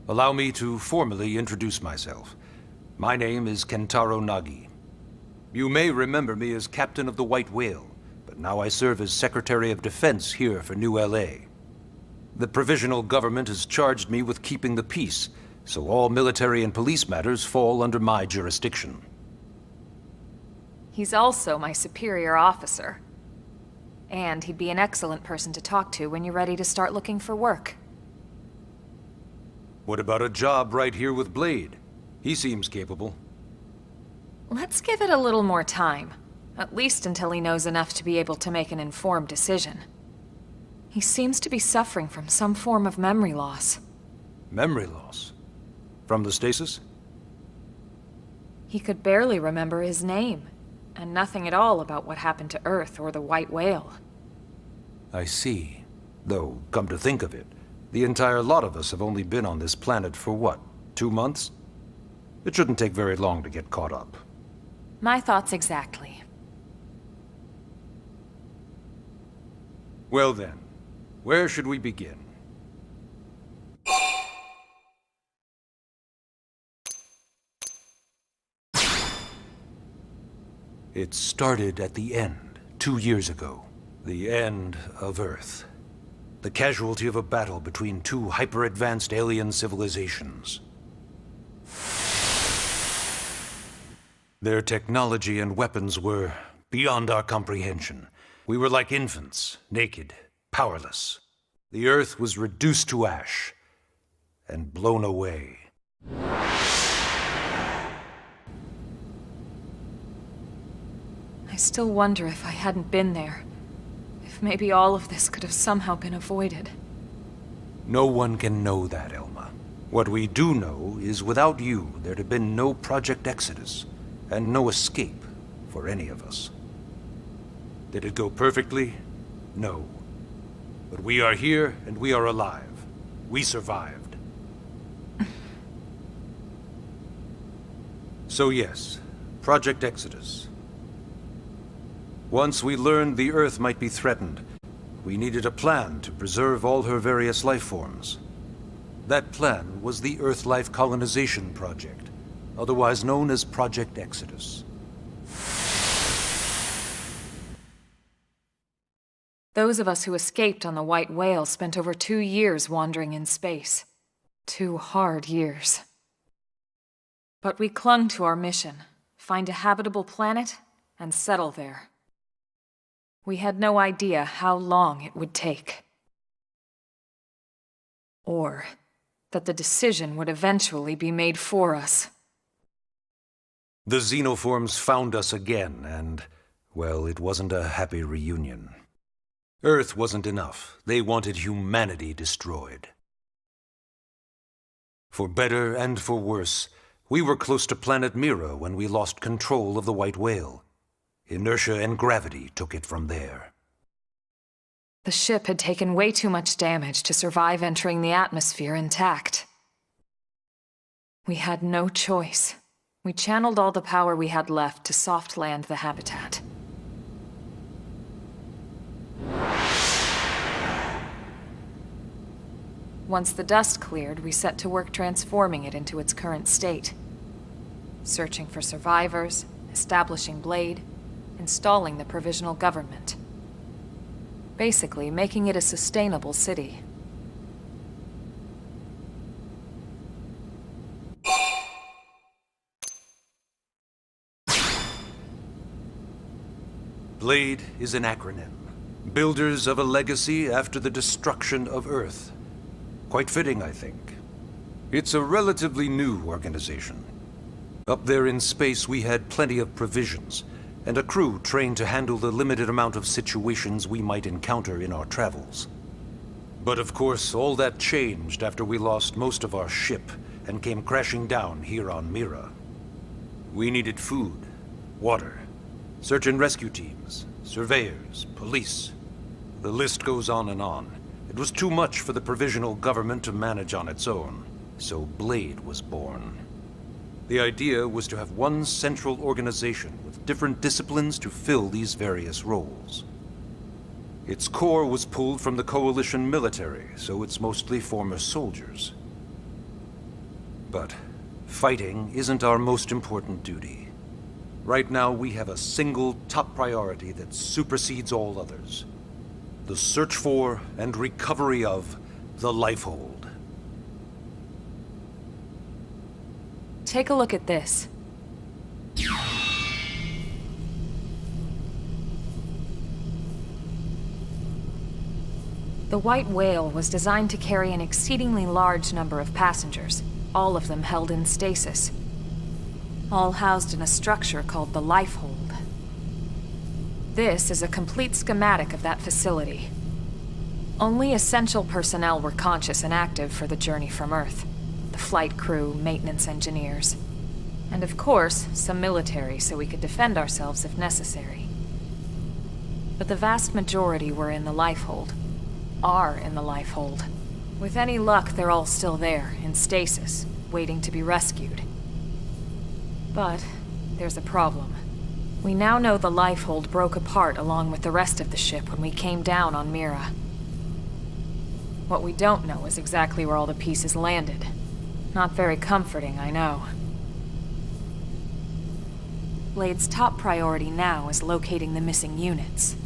Allow me to formally introduce myself. My name is Kentaro Nagi. You may remember me as Captain of the White Whale, but now I serve as Secretary of Defense here for New LA. The provisional government has charged me with keeping the peace, so all military and police matters fall under my jurisdiction. He's also my superior officer. And he'd be an excellent person to talk to when you're ready to start looking for work. What about a job right here with Blade? He seems capable. Let's give it a little more time. At least until he knows enough to be able to make an informed decision. He seems to be suffering from some form of memory loss. Memory loss? From the stasis? He could barely remember his name, and nothing at all about what happened to Earth or the White Whale. I see. Though, come to think of it, the entire lot of us have only been on this planet for what, 2 months? It shouldn't take very long to get caught up. My thoughts exactly. Well then, where should we begin? It started at the end, 2 years ago. The end of Earth. The casualty of a battle between two hyper-advanced alien civilizations. Their technology and weapons were beyond our comprehension. We were like infants, naked, powerless. The Earth was reduced to ash and blown away. I still wonder if I hadn't been there. If maybe all of this could have somehow been avoided. No one can know that, Elma. What we do know is without you, there'd have been no Project Exodus, and no escape for any of us. Did it go perfectly? No. But we are here, and we are alive. We survived. So yes, Project Exodus. Once we learned the Earth might be threatened, we needed a plan to preserve all her various life forms. That plan was the Earth Life Colonization Project, otherwise known as Project Exodus. Those of us who escaped on the White Whale spent over 2 years wandering in space. 2 hard years. But we clung to our mission, find a habitable planet and settle there. We had no idea how long it would take. Or that the decision would eventually be made for us. The xenoforms found us again, and, well, it wasn't a happy reunion. Earth wasn't enough. They wanted humanity destroyed. For better and for worse, we were close to planet Mira when we lost control of the White Whale. Inertia and gravity took it from there. The ship had taken way too much damage to survive entering the atmosphere intact. We had no choice. We channeled all the power we had left to soft land the habitat. Once the dust cleared, we set to work transforming it into its current state. Searching for survivors, establishing Blade, installing the provisional government. Basically, making it a sustainable city. Blade is an acronym. Builders of a legacy after the destruction of Earth. Quite fitting, I think. It's a relatively new organization. Up there in space, we had plenty of provisions, and a crew trained to handle the limited amount of situations we might encounter in our travels. But of course, all that changed after we lost most of our ship and came crashing down here on Mira. We needed food, water, search and rescue teams, surveyors, police. The list goes on and on. It was too much for the provisional government to manage on its own, so Blade was born. The idea was to have one central organization with different disciplines to fill these various roles. Its core was pulled from the Coalition military, so it's mostly former soldiers. But fighting isn't our most important duty. Right now, we have a single top priority that supersedes all others. The search for and recovery of the Lifehold. Take a look at this. The White Whale was designed to carry an exceedingly large number of passengers, all of them held in stasis. All housed in a structure called the Lifehold. This is a complete schematic of that facility. Only essential personnel were conscious and active for the journey from Earth. The flight crew, maintenance engineers. And of course, some military so we could defend ourselves if necessary. But the vast majority were in the Lifehold. Are in the Lifehold. With any luck, they're all still there, in stasis, waiting to be rescued. But there's a problem. We now know the Lifehold broke apart along with the rest of the ship when we came down on Mira. What we don't know is exactly where all the pieces landed. Not very comforting, I know. Blade's top priority now is locating the missing units.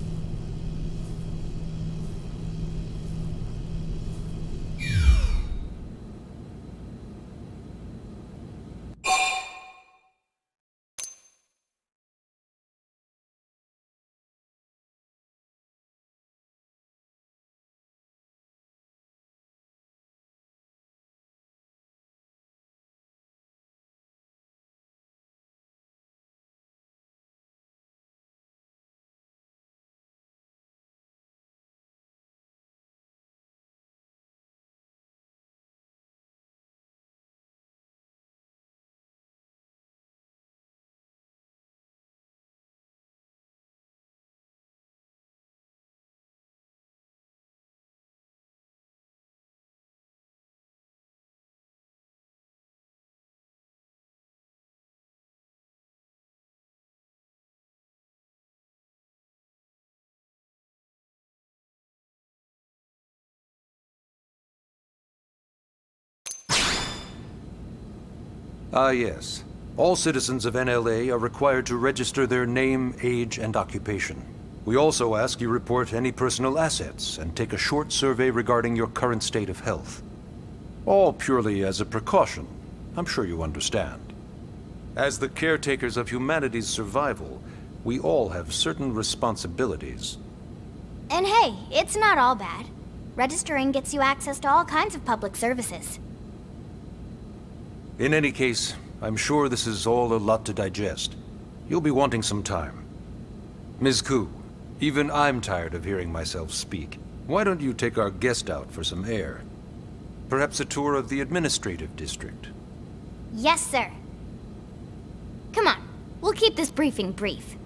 Ah, yes. All citizens of NLA are required to register their name, age, and occupation. We also ask you report any personal assets and take a short survey regarding your current state of health. All purely as a precaution. I'm sure you understand. As the caretakers of humanity's survival, we all have certain responsibilities. And hey, it's not all bad. Registering gets you access to all kinds of public services. In any case, I'm sure this is all a lot to digest. You'll be wanting some time. Ms. Koo, even I'm tired of hearing myself speak. Why don't you take our guest out for some air? Perhaps a tour of the administrative district. Yes, sir. Come on, we'll keep this briefing brief.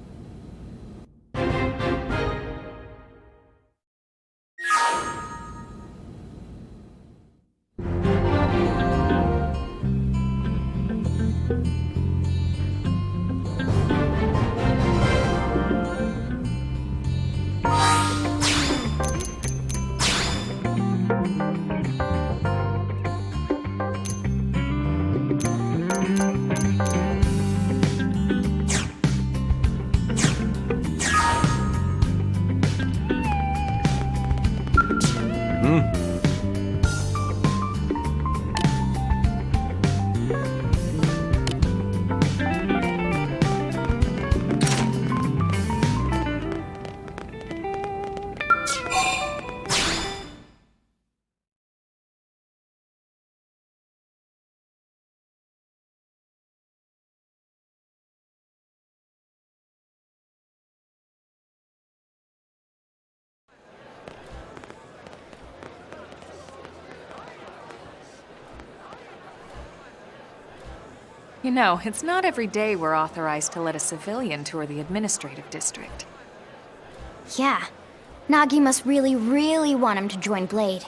You know, it's not every day we're authorized to let a civilian tour the administrative district. Yeah. Nagi must really, really want him to join Blade.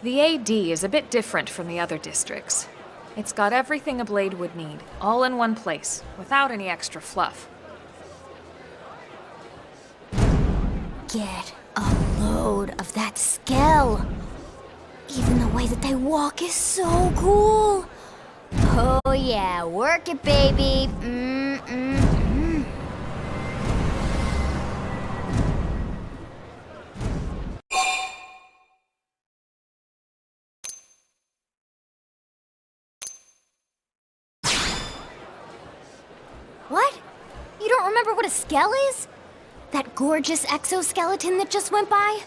The AD is a bit different from the other districts. It's got everything a Blade would need, all in one place, without any extra fluff. Get a load of that Skell. Even the way that they walk is so cool. Oh yeah, work it, baby. What? You don't remember what a Skell is? That gorgeous exoskeleton that just went by?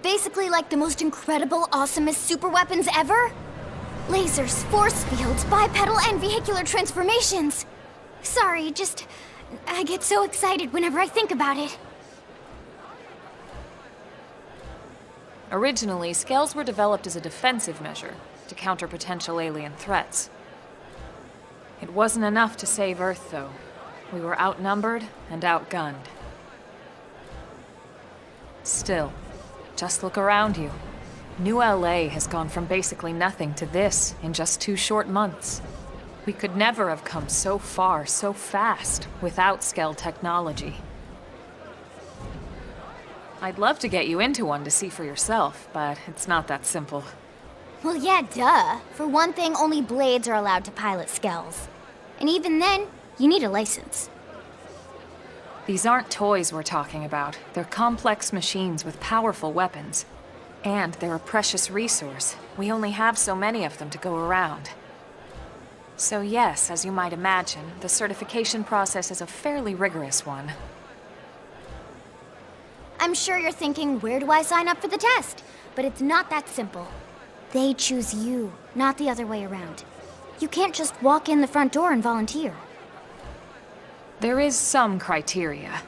Basically like the most incredible, awesomest super weapons ever? Lasers, force fields, bipedal and vehicular transformations. Sorry, I get so excited whenever I think about it. Originally, Skells were developed as a defensive measure to counter potential alien threats. It wasn't enough to save Earth, though. We were outnumbered and outgunned. Still, just look around you. New LA has gone from basically nothing to this in just 2 short months. We could never have come so far, so fast, without Skell technology. I'd love to get you into one to see for yourself, but it's not that simple. Well, yeah, duh. For one thing, only Blades are allowed to pilot Skells. And even then, you need a license. These aren't toys we're talking about. They're complex machines with powerful weapons. And they're a precious resource. We only have so many of them to go around. So yes, as you might imagine, the certification process is a fairly rigorous one. I'm sure you're thinking, where do I sign up for the test? But it's not that simple. They choose you, not the other way around. You can't just walk in the front door and volunteer. There is some criteria.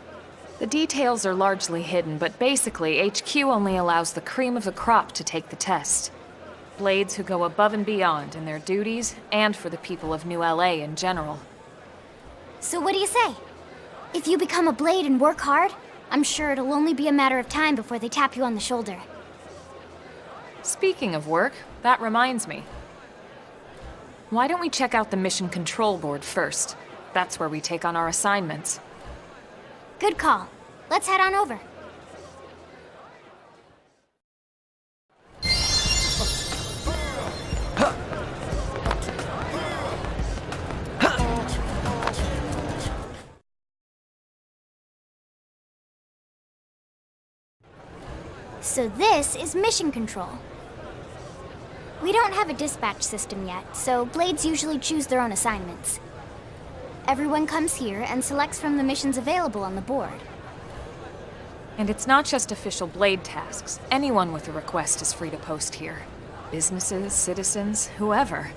The details are largely hidden, but basically, HQ only allows the cream of the crop to take the test. Blades who go above and beyond in their duties, and for the people of New LA in general. So what do you say? If you become a Blade and work hard, I'm sure it'll only be a matter of time before they tap you on the shoulder. Speaking of work, that reminds me. Why don't we check out the Mission Control Board first? That's where we take on our assignments. Good call. Let's head on over. So this is mission control. We don't have a dispatch system yet, so Blades usually choose their own assignments. Everyone comes here and selects from the missions available on the board. And it's not just official Blade tasks. Anyone with a request is free to post here. Businesses, citizens, whoever.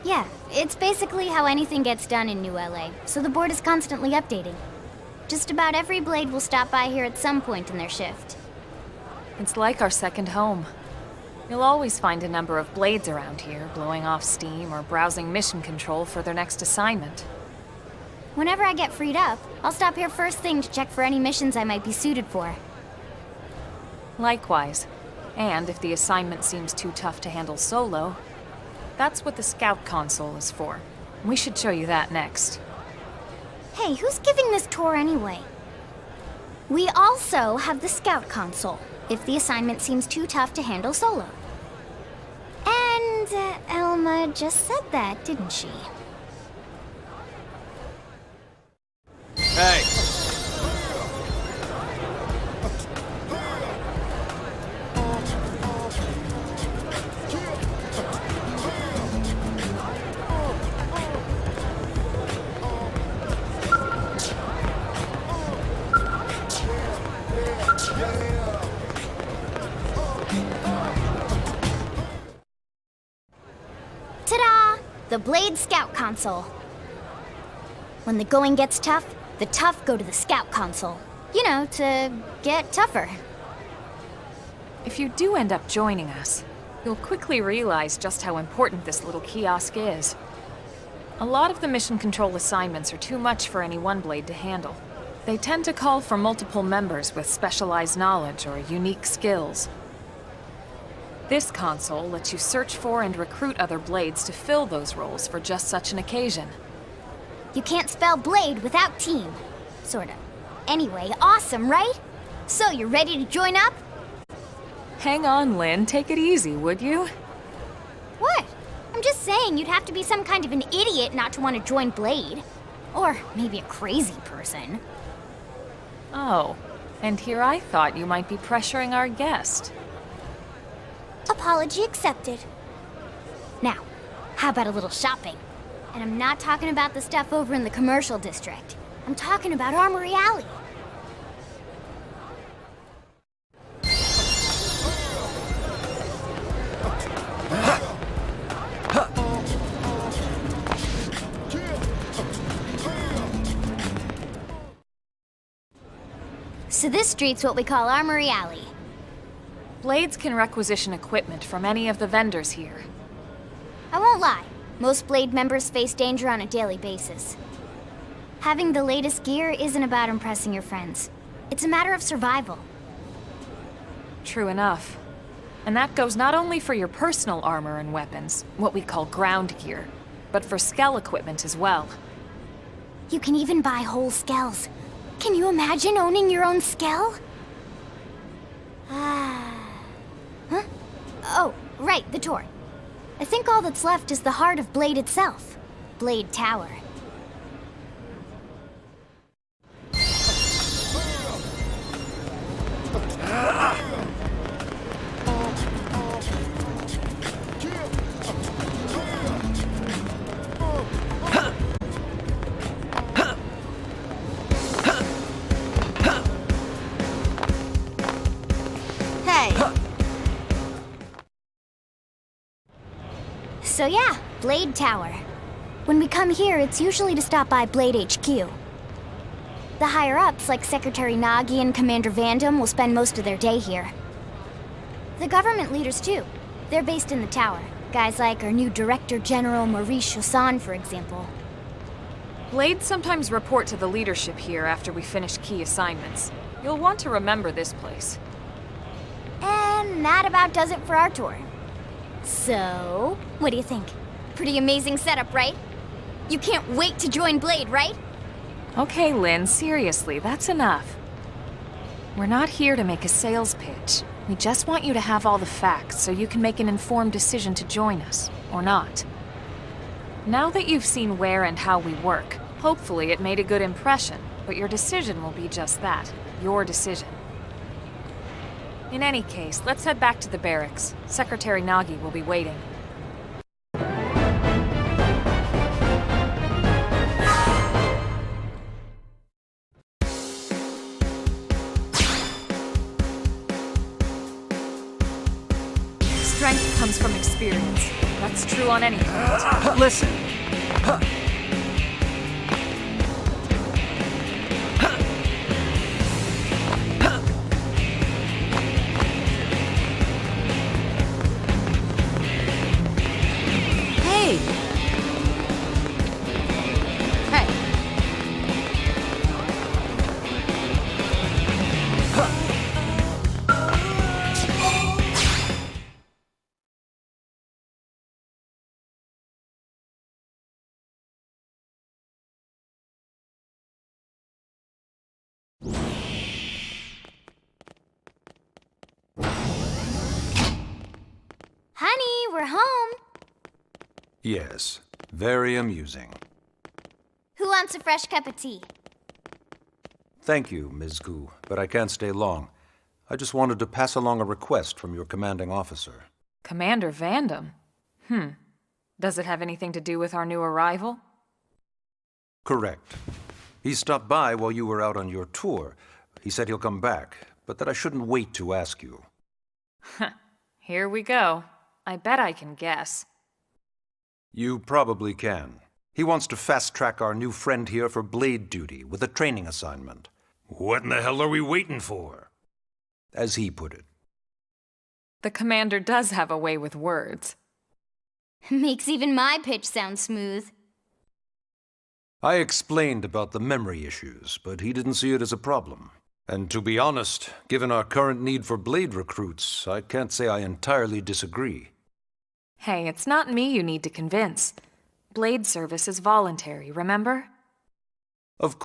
Yeah, it's basically how anything gets done in New LA, so the board is constantly updating. Just about every Blade will stop by here at some point in their shift. It's like our second home. You'll always find a number of Blades around here, blowing off steam or browsing mission control for their next assignment. Whenever I get freed up, I'll stop here first thing to check for any missions I might be suited for. Likewise. And if the assignment seems too tough to handle solo, that's what the Scout Console is for. We should show you that next. Hey, who's giving this tour anyway? We also have the Scout Console, if the assignment seems too tough to handle solo. And Elma just said that, didn't she? Hey! Ta-da! The Blade Scout Console. When the going gets tough, the tough go to the Scout Console. You know, to get tougher. If you do end up joining us, you'll quickly realize just how important this little kiosk is. A lot of the mission control assignments are too much for any one Blade to handle. They tend to call for multiple members with specialized knowledge or unique skills. This console lets you search for and recruit other Blades to fill those roles for just such an occasion. You can't spell Blade without team. Sorta. Anyway, awesome, right? So, you ready to join up? Hang on, Lynn. Take it easy, would you? What? I'm just saying you'd have to be some kind of an idiot not to want to join Blade. Or maybe a crazy person. Oh, and here I thought you might be pressuring our guest. Apology accepted. Now, how about a little shopping? And I'm not talking about the stuff over in the commercial district. I'm talking about Armory Alley. So this street's what we call Armory Alley. Blades can requisition equipment from any of the vendors here. I won't lie, most Blade members face danger on a daily basis. Having the latest gear isn't about impressing your friends. It's a matter of survival. True enough. And that goes not only for your personal armor and weapons, what we call ground gear, but for skell equipment as well. You can even buy whole skells. Can you imagine owning your own skell? Huh? Oh, right, the tour. I think all that's left is the heart of Blade itself. Blade Tower. So yeah, Blade Tower. When we come here, it's usually to stop by Blade HQ. The higher-ups, like Secretary Nagi and Commander Vandam, will spend most of their day here. The government leaders, too. They're based in the tower. Guys like our new Director General Maurice Chausson, for example. Blades sometimes report to the leadership here after we finish key assignments. You'll want to remember this place. And that about does it for our tour. So, what do you think? Pretty amazing setup, right? You can't wait to join Blade, right? Okay, Lynn, seriously, that's enough. We're not here to make a sales pitch. We just want you to have all the facts so you can make an informed decision to join us, or not. Now that you've seen where and how we work, hopefully it made a good impression, but your decision will be just that, your decision. In any case, let's head back to the barracks. Secretary Nagi will be waiting. Strength comes from experience. That's true on any front. Listen. Hey! Hey! Honey, we're home. Yes, very amusing. Who wants a fresh cup of tea? Thank you, Ms. Gu, but I can't stay long. I just wanted to pass along a request from your commanding officer. Commander Vandam? Does it have anything to do with our new arrival? Correct. He stopped by while you were out on your tour. He said he'll come back, but that I shouldn't wait to ask you. Here we go. I bet I can guess. You probably can. He wants to fast-track our new friend here for blade duty with a training assignment. What in the hell are we waiting for? As he put it. The commander does have a way with words. Makes even my pitch sound smooth. I explained about the memory issues, but he didn't see it as a problem. And to be honest, given our current need for blade recruits, I can't say I entirely disagree. Hey, it's not me you need to convince. Blade service is voluntary, remember? Of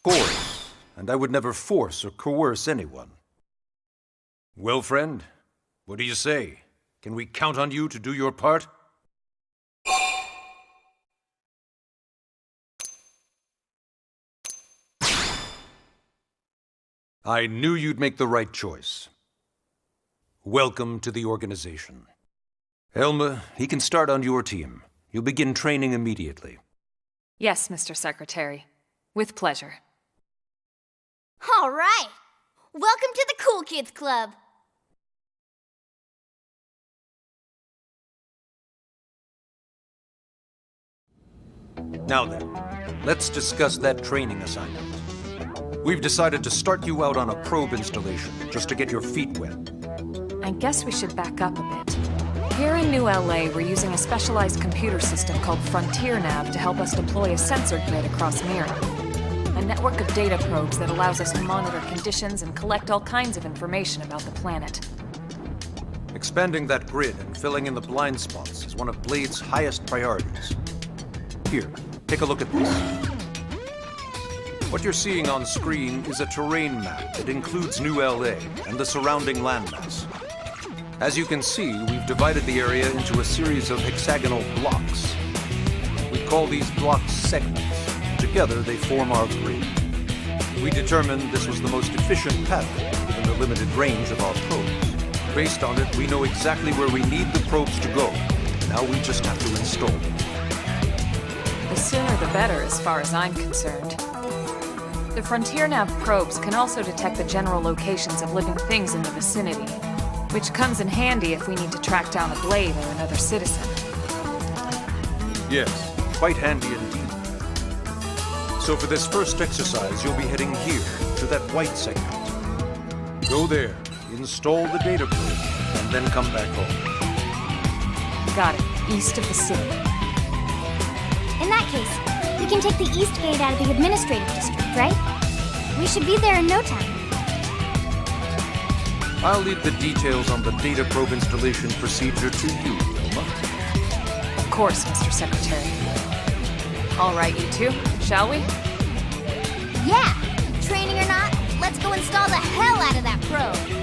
course, and I would never force or coerce anyone. Well, friend, what do you say? Can we count on you to do your part? I knew you'd make the right choice. Welcome to the organization. Elma, he can start on your team. You'll begin training immediately. Yes, Mr. Secretary. With pleasure. All right. Welcome to the Cool Kids Club. Now then, let's discuss that training assignment. We've decided to start you out on a probe installation, just to get your feet wet. I guess we should back up a bit. Here in New LA, we're using a specialized computer system called Frontier Nav to help us deploy a sensor grid across Mira. A network of data probes that allows us to monitor conditions and collect all kinds of information about the planet. Expanding that grid and filling in the blind spots is one of Blade's highest priorities. Here, take a look at this. What you're seeing on screen is a terrain map that includes New LA and the surrounding landmass. As you can see, we've divided the area into a series of hexagonal blocks. We call these blocks segments. Together, they form our grid. We determined this was the most efficient pattern, given the limited range of our probes. Based on it, we know exactly where we need the probes to go. Now we just have to install them. The sooner the better, as far as I'm concerned. The Frontier Nav probes can also detect the general locations of living things in the vicinity, which comes in handy if we need to track down a blade or another citizen. Yes, quite handy indeed. So for this first exercise, you'll be heading here, to that white segment. Go there, install the data probe, and then come back home. Got it. East of the city. In that case, we can take the east gate out of the administrative district, right? We should be there in no time. I'll leave the details on the data probe installation procedure to you, Wilma. Of course, Mr. Secretary. All right, you two, shall we? Yeah! Training or not, let's go install the hell out of that probe!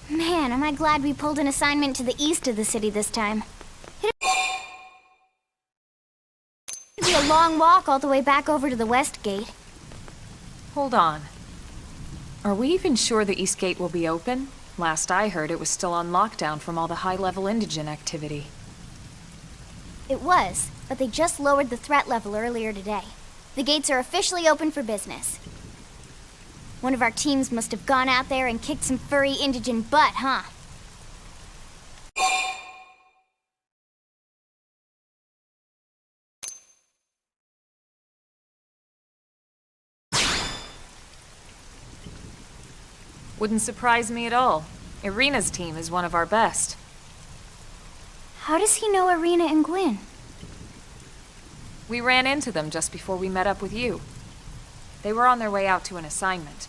Man, am I glad we pulled an assignment to the east of the city this time. It'd be a long walk all the way back over to the west gate. Hold on. Are we even sure the East Gate will be open? Last I heard, it was still on lockdown from all the high-level indigent activity. It was, but they just lowered the threat level earlier today. The gates are officially open for business. One of our teams must have gone out there and kicked some furry indigent butt, huh? Wouldn't surprise me at all. Irina's team is one of our best. How does he know Irina and Gwyn? We ran into them just before we met up with you. They were on their way out to an assignment.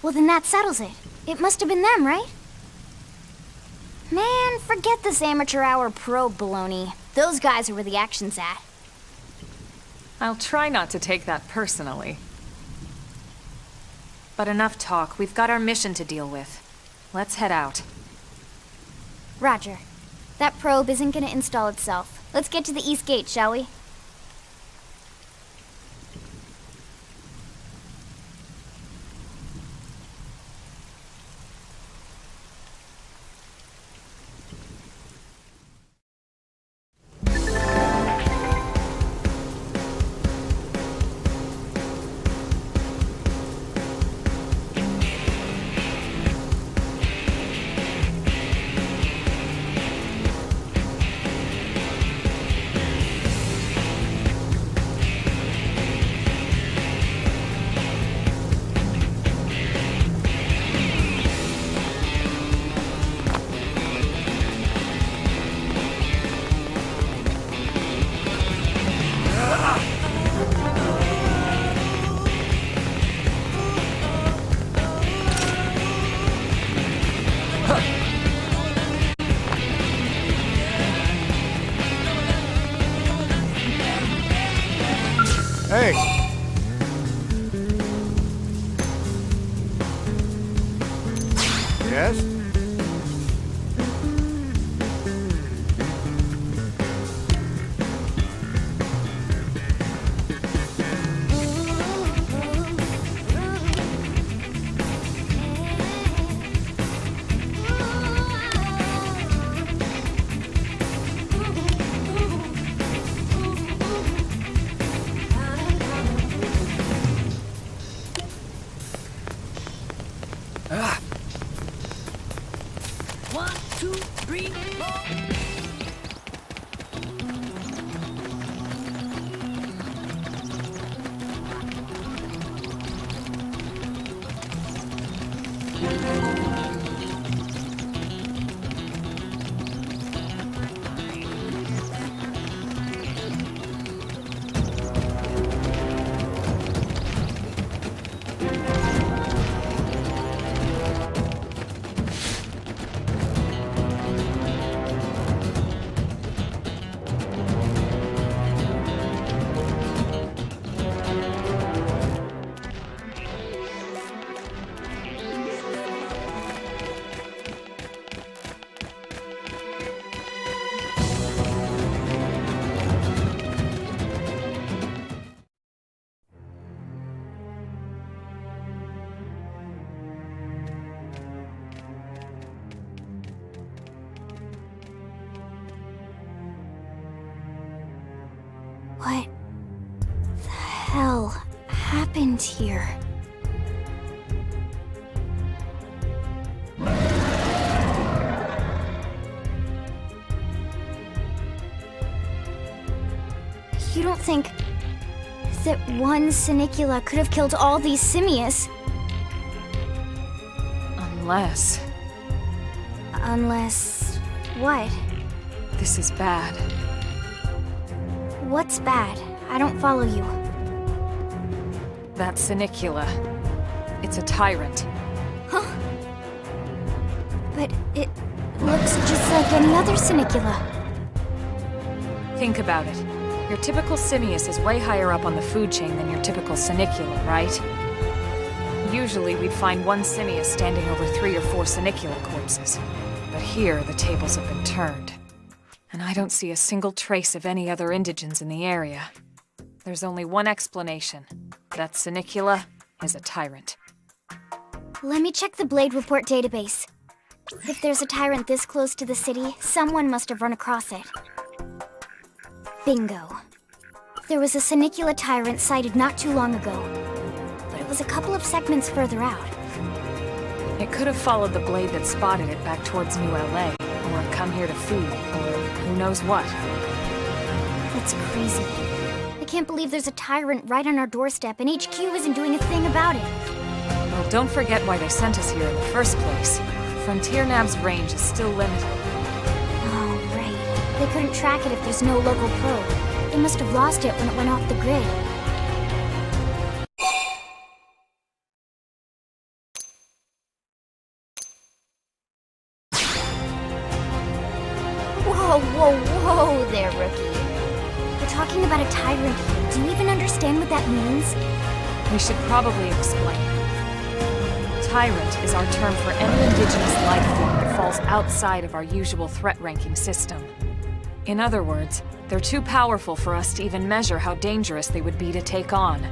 Well, then that settles it. It must have been them, right? Man, forget this amateur hour probe baloney. Those guys are where the action's at. I'll try not to take that personally. But enough talk. We've got our mission to deal with. Let's head out. Roger. That probe isn't gonna install itself. Let's get to the East Gate, shall we? Hey! Yes? What the hell happened here? You don't think that one Sinicula could have killed all these simius? Unless... Unless... what? This is bad. What's bad? I don't follow you. That Sinicula. It's a tyrant. Huh? But it looks just like any other Sinicula. Think about it. Your typical simius is way higher up on the food chain than your typical Sinicula, right? Usually we'd find one Simius standing over 3 or 4 Senicula corpses. But here, the tables have been turned. And I don't see a single trace of any other indigents in the area. There's only one explanation. That Senicula is a tyrant. Let me check the Blade Report database. If there's a tyrant this close to the city, someone must have run across it. Bingo. There was a Senicula tyrant sighted not too long ago, but it was a couple of segments further out. It could have followed the blade that spotted it back towards New LA, or come here to feed, or who knows what. That's crazy. I can't believe there's a tyrant right on our doorstep and HQ isn't doing a thing about it. Well, don't forget why they sent us here in the first place. Frontier Nav's range is still limited. Oh, right. They couldn't track it if there's no local probe. They must have lost it when it went off the grid. Whoa there, rookie. We're talking about a tyrant here. Do you even understand what that means? We should probably explain. Tyrant is our term for any indigenous life form that falls outside of our usual threat ranking system. In other words, they're too powerful for us to even measure how dangerous they would be to take on.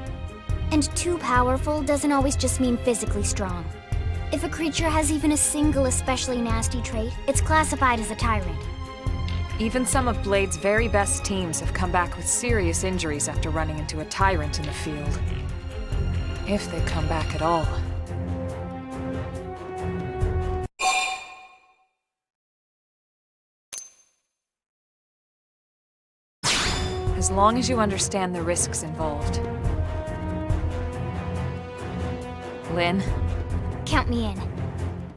And too powerful doesn't always just mean physically strong. If a creature has even a single especially nasty trait, it's classified as a tyrant. Even some of Blade's very best teams have come back with serious injuries after running into a tyrant in the field. If they come back at all. As long as you understand the risks involved. Lynn? Count me in.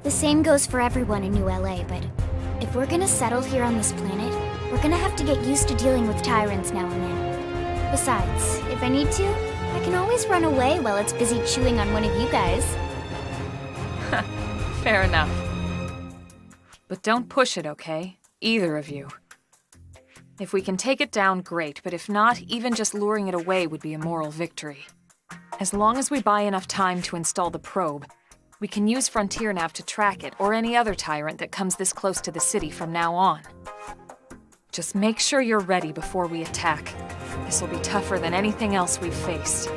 The same goes for everyone in New LA, but if we're gonna settle here on this planet, we're gonna have to get used to dealing with tyrants now and then. Besides, if I need to, I can always run away while it's busy chewing on one of you guys. Fair enough. But don't push it, okay? Either of you. If we can take it down, great, but if not, even just luring it away would be a moral victory. As long as we buy enough time to install the probe, we can use Frontier Nav to track it, or any other tyrant that comes this close to the city from now on. Just make sure you're ready before we attack. This will be tougher than anything else we've faced.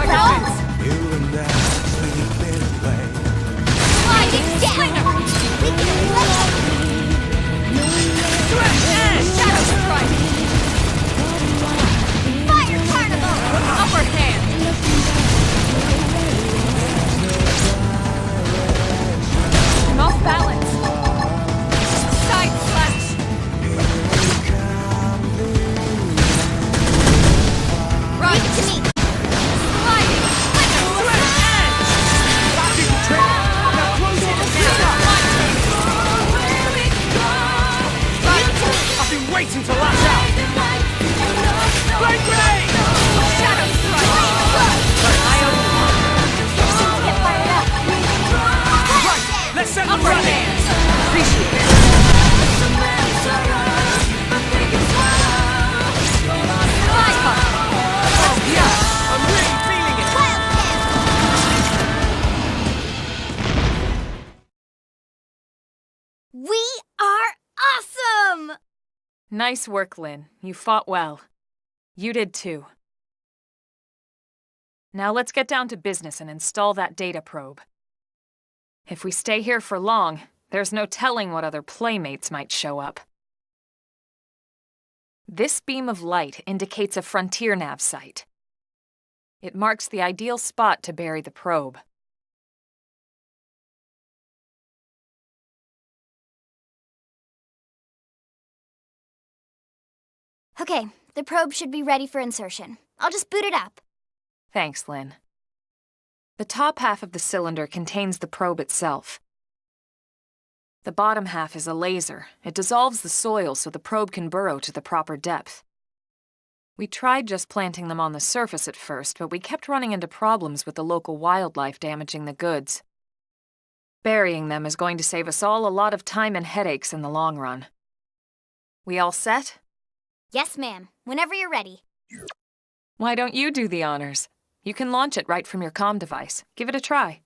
balance! Sliding down! We can lift! Shadow strike! Fire carnival! Upper hand! I'm off balance! Side slash! Right to me! Sliding! Flashing trick! Now close in and clean up! I've been waiting to lash out! Flame grenade! Shadow strike! Get fired up! Right, let's set them Upper running! hand! Appreciate it! Oh yeah, I'm really feeling it! We are awesome! Nice work, Lynn. You fought well. You did too. Now let's get down to business and install that data probe. If we stay here for long, there's no telling what other playmates might show up. This beam of light indicates a frontier nav site. It marks the ideal spot to bury the probe. Okay, the probe should be ready for insertion. I'll just boot it up. Thanks, Lynn. The top half of the cylinder contains the probe itself. The bottom half is a laser. It dissolves the soil so the probe can burrow to the proper depth. We tried just planting them on the surface at first, but we kept running into problems with the local wildlife damaging the goods. Burying them is going to save us all a lot of time and headaches in the long run. We all set? Yes, ma'am. Whenever you're ready. Why don't you do the honors? You can launch it right from your comm device. Give it a try.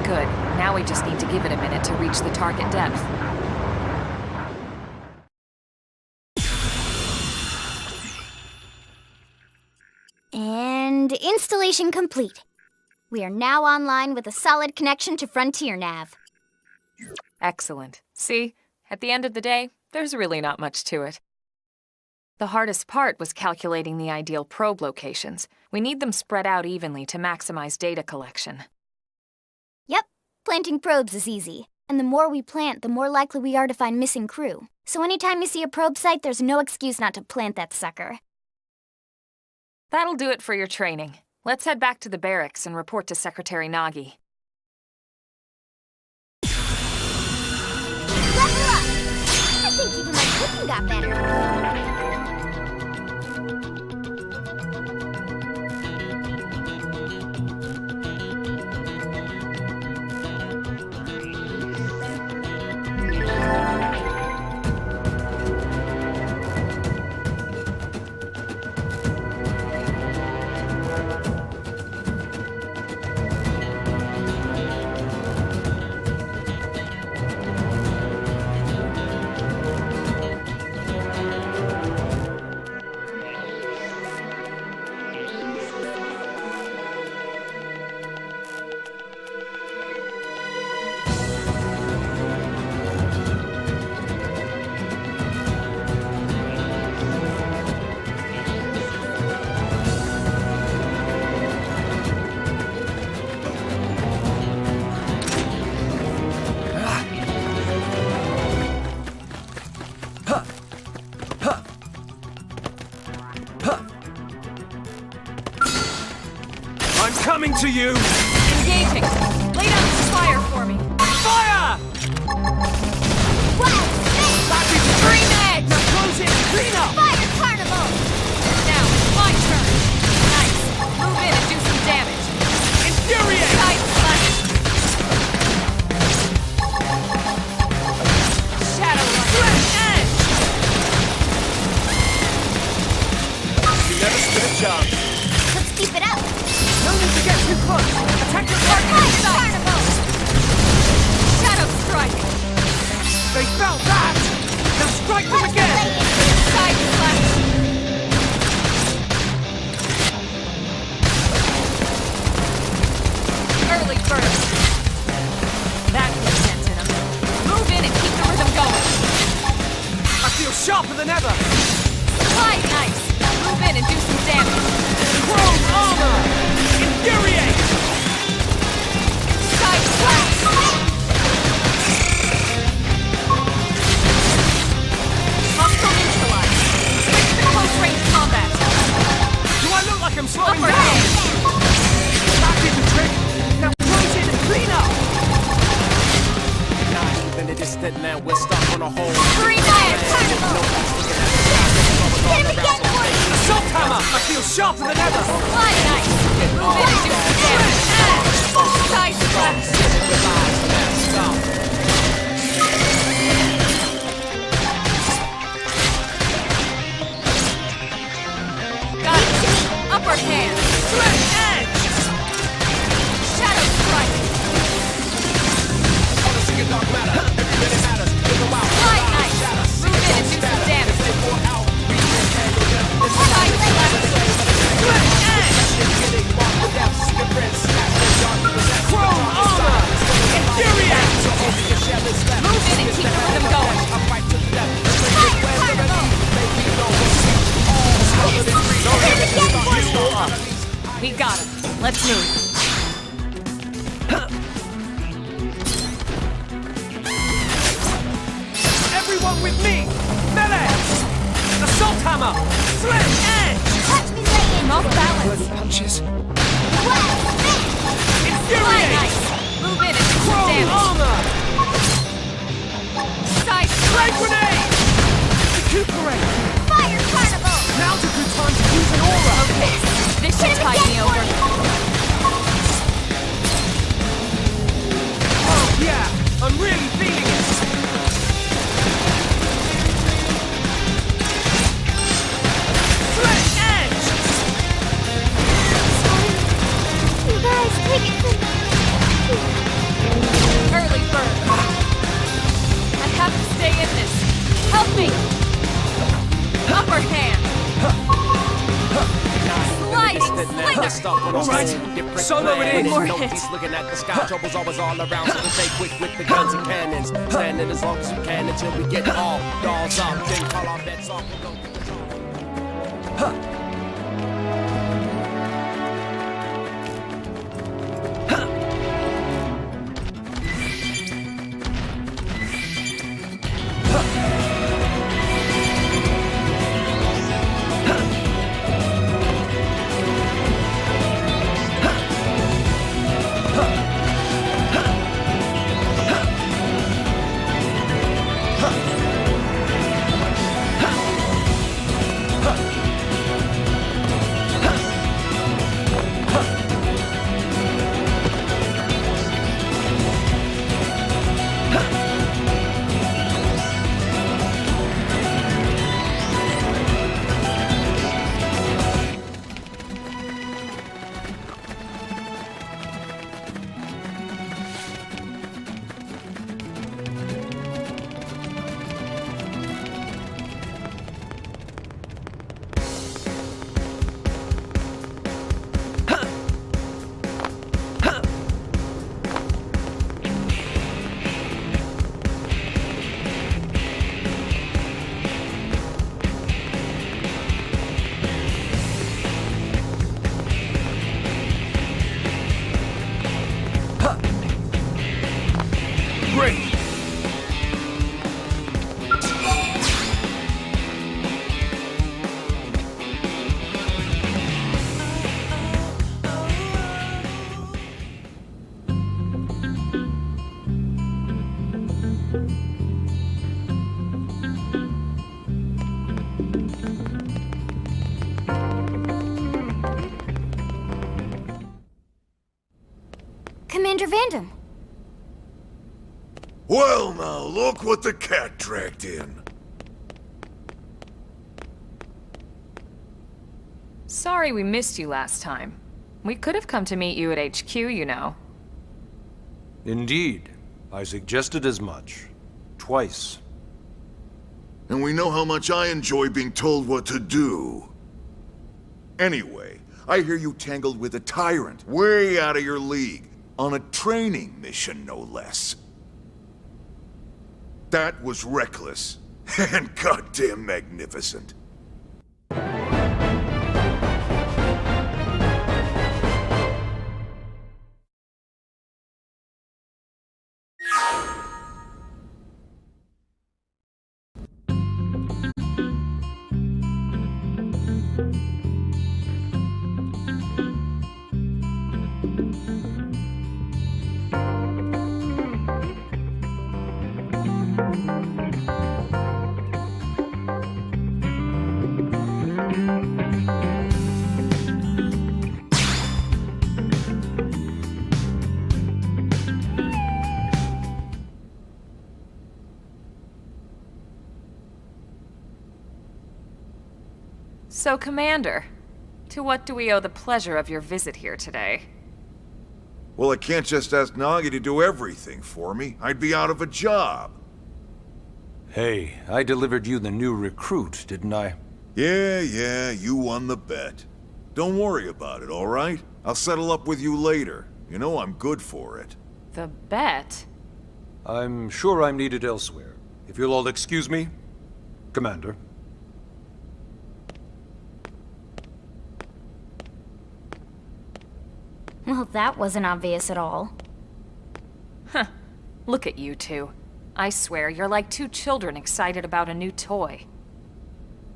Good. Now we just need to give it a minute to reach the target depth. And installation complete. We are now online with a solid connection to Frontier Nav. Excellent. See, at the end of the day, there's really not much to it. The hardest part was calculating the ideal probe locations. We need them spread out evenly to maximize data collection. Yep, planting probes is easy. And the more we plant, the more likely we are to find missing crew. So anytime you see a probe site, there's no excuse not to plant that sucker. That'll do it for your training. Let's head back to the barracks and report to Secretary Nagi. Level up! I think even my cooking got better. I'm coming to you! Engaging! Lay down this fire for me! Fire! Wild spin! Back into Green edge! Now close in! Clean up! Fire carnival! Now, it's my turn! Nice! Move in and do some damage! Infuriate! Side slash! Shadow run! Edge! chance. Let's keep it up. No need to get too close. Attack your target in sight. Carnival! Shadow strike! They felt that. Now strike them again. Side slash! Early burst! That makes sense in 'em. Move in and keep the rhythm going! I feel sharper than ever. Slide nice! Move in and do some damage! Chrome armor. Infuriate. Side slash! Hostile neutralized! Switch to close range combat! Do I look like I'm slowing Upper down? hand! That did the trick. Now close in and clean up. Not even a distant land, we're stuck on a whole. Free dive! Assault hammer. I feel sharper than ever. Slide nice! Move in and do some damage! Side slash! Got it! Upper hand! Swift edge. Shadow strike! Slide nice! Move in and do some damage! Side slash! Swift edge. Chrome armor. Infuriate. Move in and keep the rhythm going! We got him. Let's move. Everyone with me. Melee. Assault hammer. Swift edge. Watch me lay in. Off balance. Punches. Slide Infuriate. nice! Move in and do some Chrome damage! armor. Side Flame slash! grenade. Recuperate. Fire carnival! Now's a good time to use an aura. Okay, this should tide me over. Oh yeah, I'm really feeling it. Swift edge. You guys, take it from me. Early bird. I have to stay in this. Help me! Upper hand! Sliding slinger! Alright, solo it is. More hits. Looking at the sky, trouble's always all around, so we stay quick with the guns and cannons. Standing as long as we can until we get all dolls up. Then call off that song. We'll go get the song. Great. Commander Vandam. Well, now, look what the cat dragged in. Sorry we missed you last time. We could have come to meet you at HQ, you know. Indeed. I suggested as much. Twice. And we know how much I enjoy being told what to do. Anyway, I hear you tangled with a tyrant, way out of your league, on a training mission, no less. That was reckless, and goddamn magnificent. So, Commander, to what do we owe the pleasure of your visit here today? Well, I can't just ask Nagi to do everything for me. I'd be out of a job. Hey, I delivered you the new recruit, didn't I? Yeah, you won the bet. Don't worry about it, all right? I'll settle up with you later. You know I'm good for it. The bet? I'm sure I'm needed elsewhere. If you'll all excuse me, Commander. Well, that wasn't obvious at all. Huh. Look at you two. I swear, you're like two children excited about a new toy.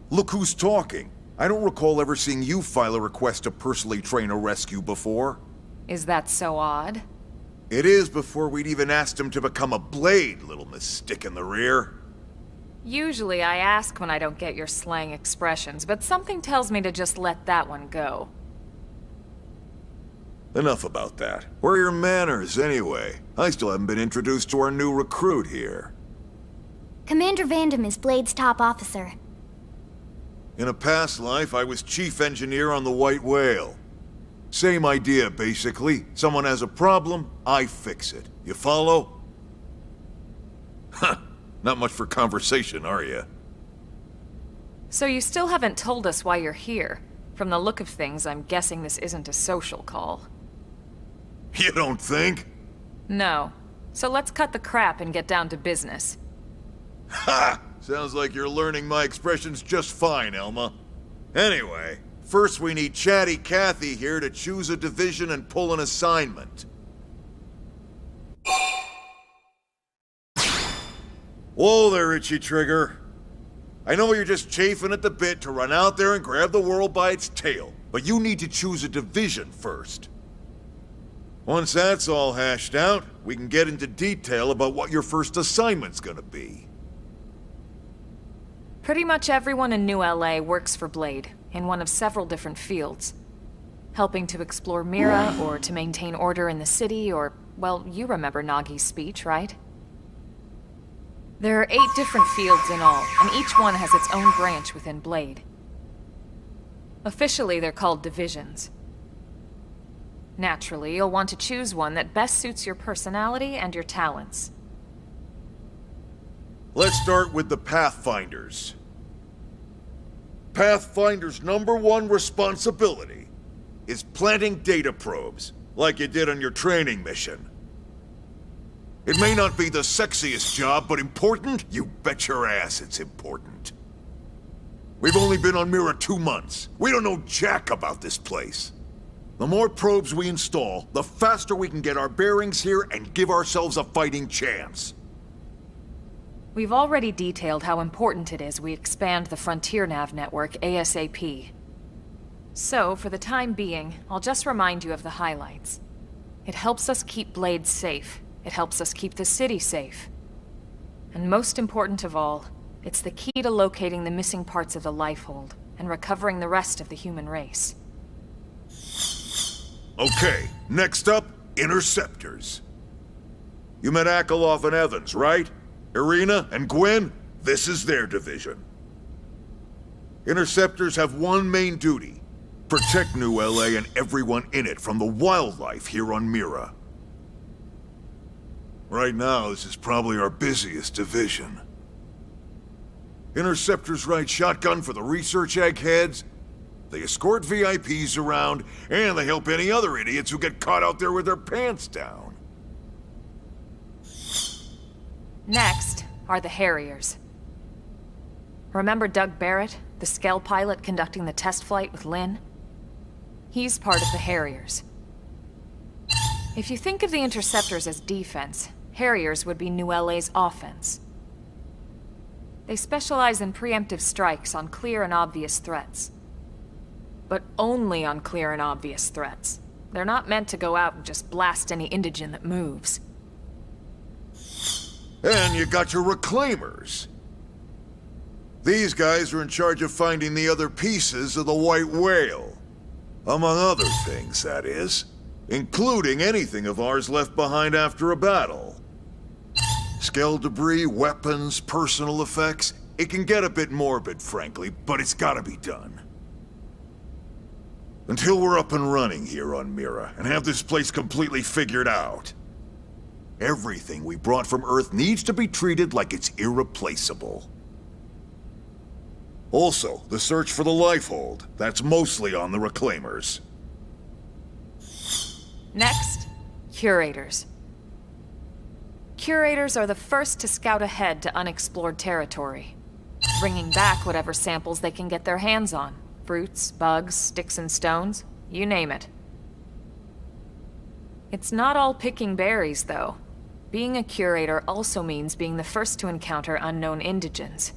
Look who's talking. I don't recall ever seeing you file a request to personally train a rescue before. Is that so odd? It is before we'd even asked him to become a blade, little Miss Stick in the Rear. Usually I ask when I don't get your slang expressions, but something tells me to just let that one go. Enough about that. Where are your manners, anyway? I still haven't been introduced to our new recruit here. Commander Vandam is Blade's top officer. In a past life, I was chief engineer on the White Whale. Same idea, basically. Someone has a problem, I fix it. You follow? Huh. Not much for conversation, are you? So you still haven't told us why you're here. From the look of things, I'm guessing this isn't a social call. You don't think? No. So let's cut the crap and get down to business. Ha! Sounds like you're learning my expressions just fine, Elma. Anyway, first we need Chatty Cathy here to choose a division and pull an assignment. Whoa there, Itchy Trigger. I know you're just chafing at the bit to run out there and grab the world by its tail, but you need to choose a division first. Once that's all hashed out, we can get into detail about what your first assignment's gonna be. Pretty much everyone in New LA works for Blade, in one of several different fields. Helping to explore Mira, or to maintain order in the city, or, well, you remember Nagi's speech, right? There are 8 different fields in all, and each one has its own branch within Blade. Officially, they're called divisions. Naturally, you'll want to choose one that best suits your personality and your talents. Let's start with the Pathfinders. Pathfinder's #1 responsibility is planting data probes, like you did on your training mission. It may not be the sexiest job, but important? You bet your ass it's important. We've only been on Mira 2 months. We don't know jack about this place. The more probes we install, the faster we can get our bearings here and give ourselves a fighting chance. We've already detailed how important it is we expand the Frontier Nav network ASAP. So, for the time being, I'll just remind you of the highlights. It helps us keep Blade safe. It helps us keep the city safe. And most important of all, it's the key to locating the missing parts of the Lifehold and recovering the rest of the human race. Okay, next up, Interceptors. You met Akeloff and Evans, right? Irina and Gwen? This is their division. Interceptors have one main duty: Protect New LA and everyone in it from the wildlife here on Mira. Right now, this is probably our busiest division. Interceptors ride shotgun for the research eggheads. They escort VIPs around, and they help any other idiots who get caught out there with their pants down. Next are the Harriers. Remember Doug Barrett, the Skell pilot conducting the test flight with Lynn? He's part of the Harriers. If you think of the Interceptors as defense, Harriers would be New LA's offense. They specialize in preemptive strikes on clear and obvious threats. But only on clear and obvious threats. They're not meant to go out and just blast any indigene that moves. And you got your Reclaimers. These guys are in charge of finding the other pieces of the White Whale. Among other things, that is. Including anything of ours left behind after a battle. Skell debris, weapons, personal effects. It can get a bit morbid, frankly, but it's gotta be done. Until we're up and running here on Mira, and have this place completely figured out. Everything we brought from Earth needs to be treated like it's irreplaceable. Also, the search for the Lifehold. That's mostly on the Reclaimers. Next, Curators. Curators are the first to scout ahead to unexplored territory, bringing back whatever samples they can get their hands on. Fruits, bugs, sticks and stones, you name it. It's not all picking berries, though. Being a curator also means being the first to encounter unknown indigens.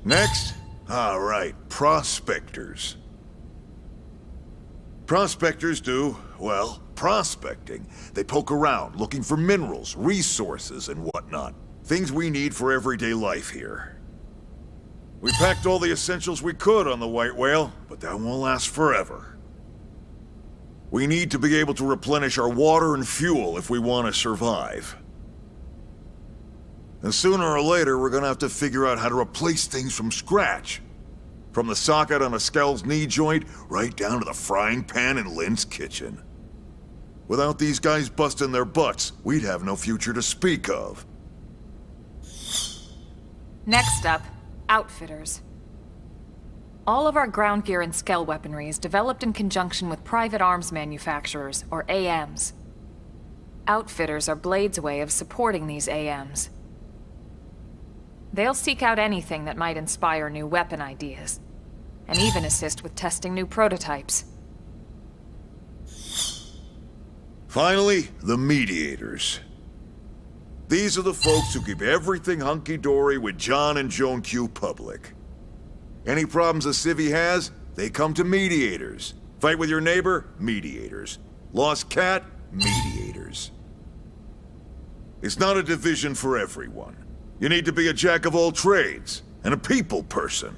Next? All right, prospectors. Prospectors do, well, prospecting. They poke around, looking for minerals, resources, and whatnot. Things we need for everyday life here. We packed all the essentials we could on the White Whale, but that won't last forever. We need to be able to replenish our water and fuel if we want to survive. And sooner or later, we're gonna have to figure out how to replace things from scratch. From the socket on a Skell's knee joint, right down to the frying pan in Lynn's kitchen. Without these guys busting their butts, we'd have no future to speak of. Next up, Outfitters. All of our ground gear and Skell weaponry is developed in conjunction with private arms manufacturers, or AMs. Outfitters are Blade's way of supporting these AMs. They'll seek out anything that might inspire new weapon ideas, and even assist with testing new prototypes. Finally, the Mediators. These are the folks who keep everything hunky-dory with John and Joan Q public. Any problems a civvy has, they come to Mediators. Fight with your neighbor? Mediators. Lost cat? Mediators. It's not a division for everyone. You need to be a jack of all trades, and a people person.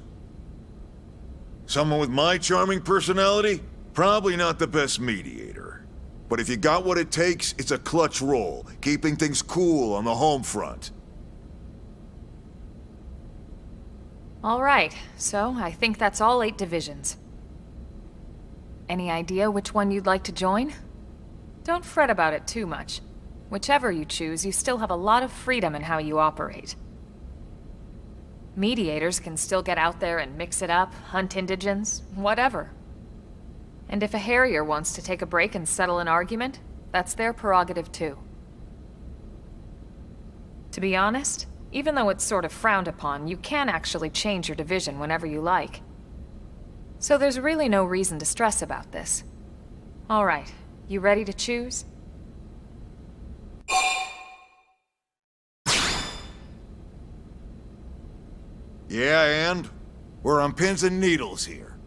Someone with my charming personality? Probably not the best mediator. But if you got what it takes, it's a clutch role, keeping things cool on the home front. All right, so I think that's all 8 divisions. Any idea which one you'd like to join? Don't fret about it too much. Whichever you choose, you still have a lot of freedom in how you operate. Mediators can still get out there and mix it up, hunt indigens, whatever. And if a Harrier wants to take a break and settle an argument, that's their prerogative too. To be honest, even though it's sort of frowned upon, you can actually change your division whenever you like. So there's really no reason to stress about this. All right, you ready to choose? Yeah, and? We're on pins and needles here.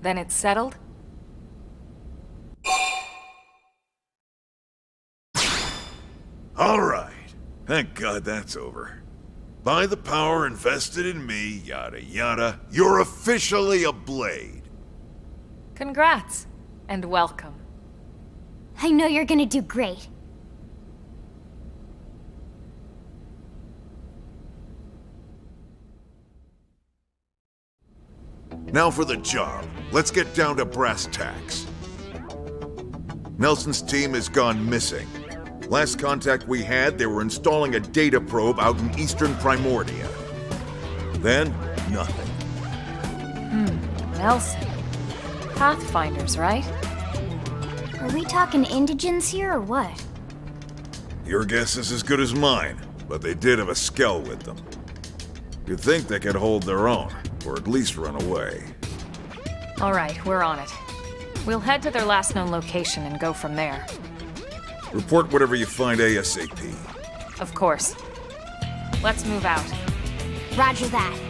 Then it's settled? All right. Thank God that's over. By the power invested in me, yada yada, you're officially a Blade. Congrats, and welcome. I know you're gonna do great. Now for the job. Let's get down to brass tacks. Nelson's team has gone missing. Last contact we had, they were installing a data probe out in eastern Primordia. Then, nothing. Nelson. Pathfinders, right? Are we talking indigents here or what? Your guess is as good as mine, but they did have a skell with them. You'd think they could hold their own, or at least run away. All right, we're on it. We'll head to their last known location and go from there. Report whatever you find ASAP. Of course. Let's move out. Roger that.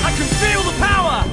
I can feel the power!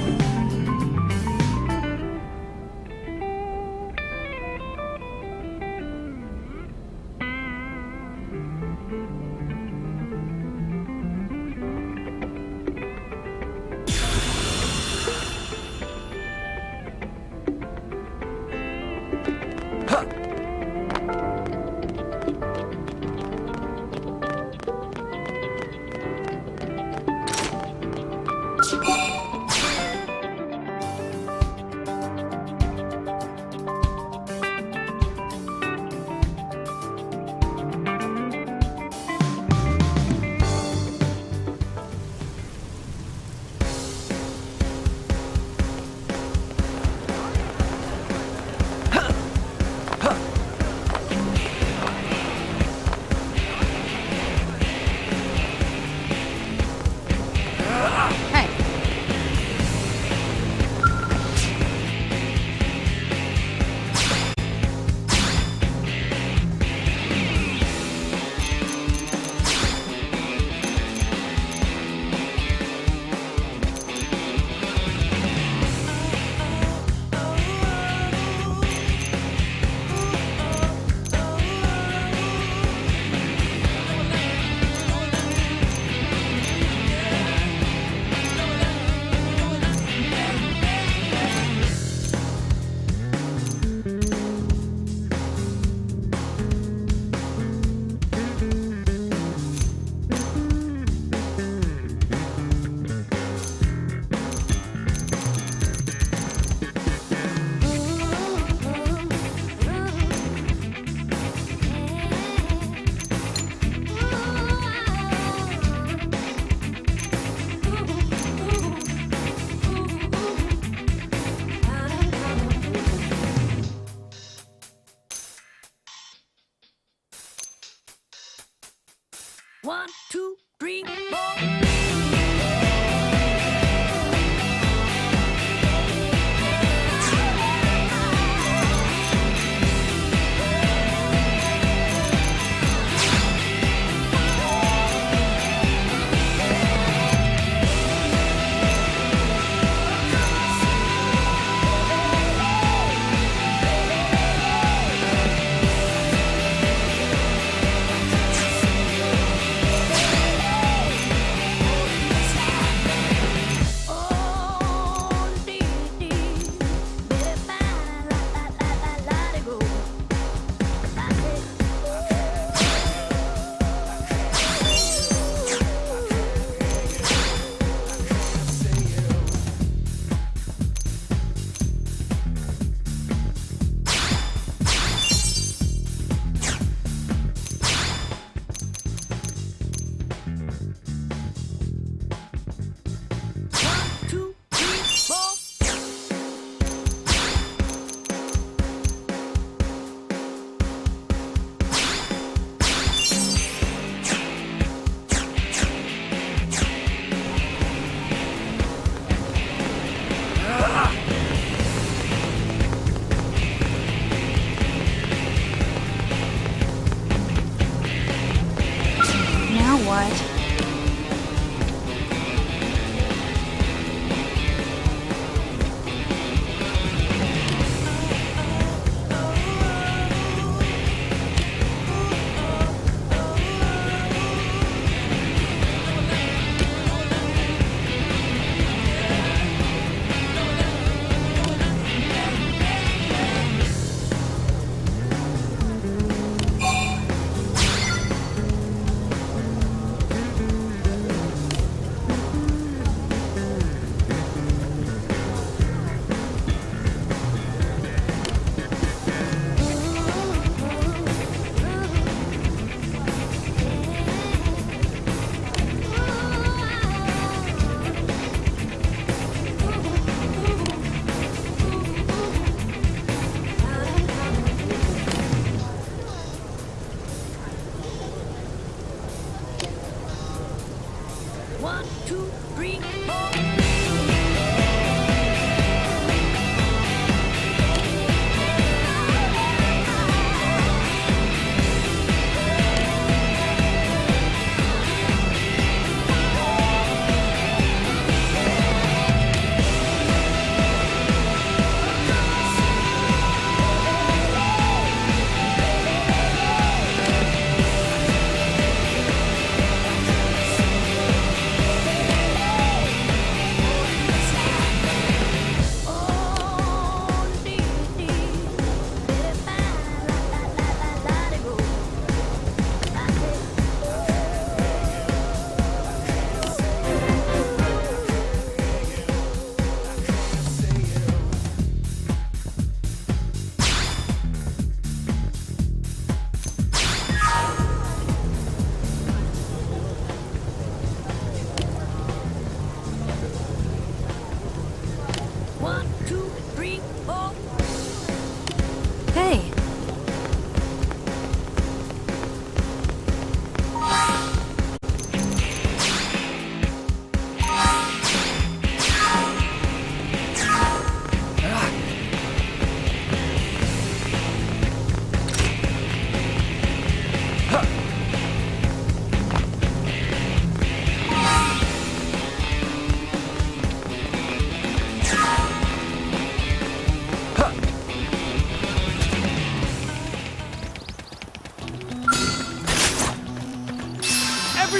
One, two, three, four.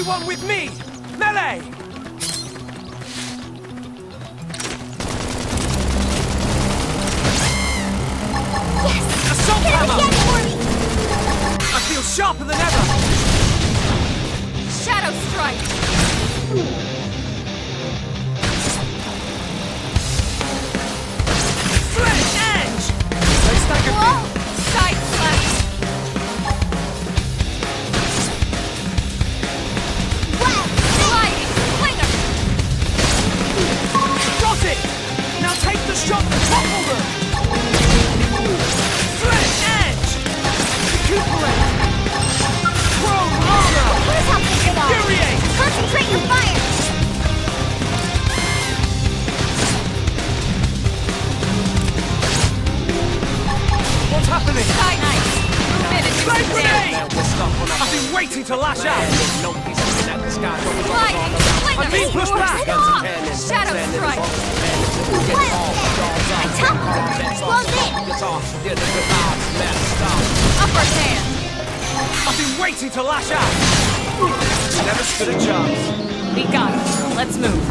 Everyone with me! Melee! Assault hammer! I feel sharper than ever! Shadow strike! Sledge edge! They stagger me! Side slash! Sliding slinger! Got it! Now take the shot to topple them! Sledge edge! Recuperate! Chrome armor! Here's how big it are. Infuriate! Concentrate your fire! What's happening? Side knife! Move in and do Flame some grenade! damage! I've been waiting to lash out! Sliding slinger! I'm being pushed back! Shadow strike! I toppled it! Close in! Upper hand! I've been waiting to lash out! Never stood a chance. We got it. Let's move.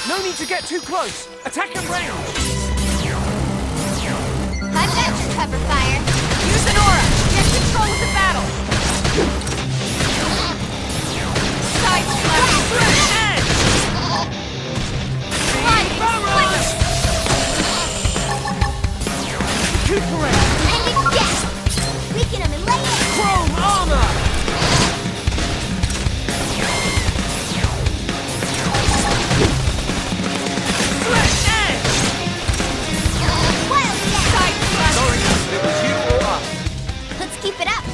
No need to get too close. Attack at range. I've got your cover fire. Use an aura! Get control of the battle! Side slash! Edge! Sliding Barrage! Recuperate! And you get! Weaken them and lay in! Chrome armor! Sledge edge! Wild cat! Side slash! Sorry, it was you or us. Let's keep it up!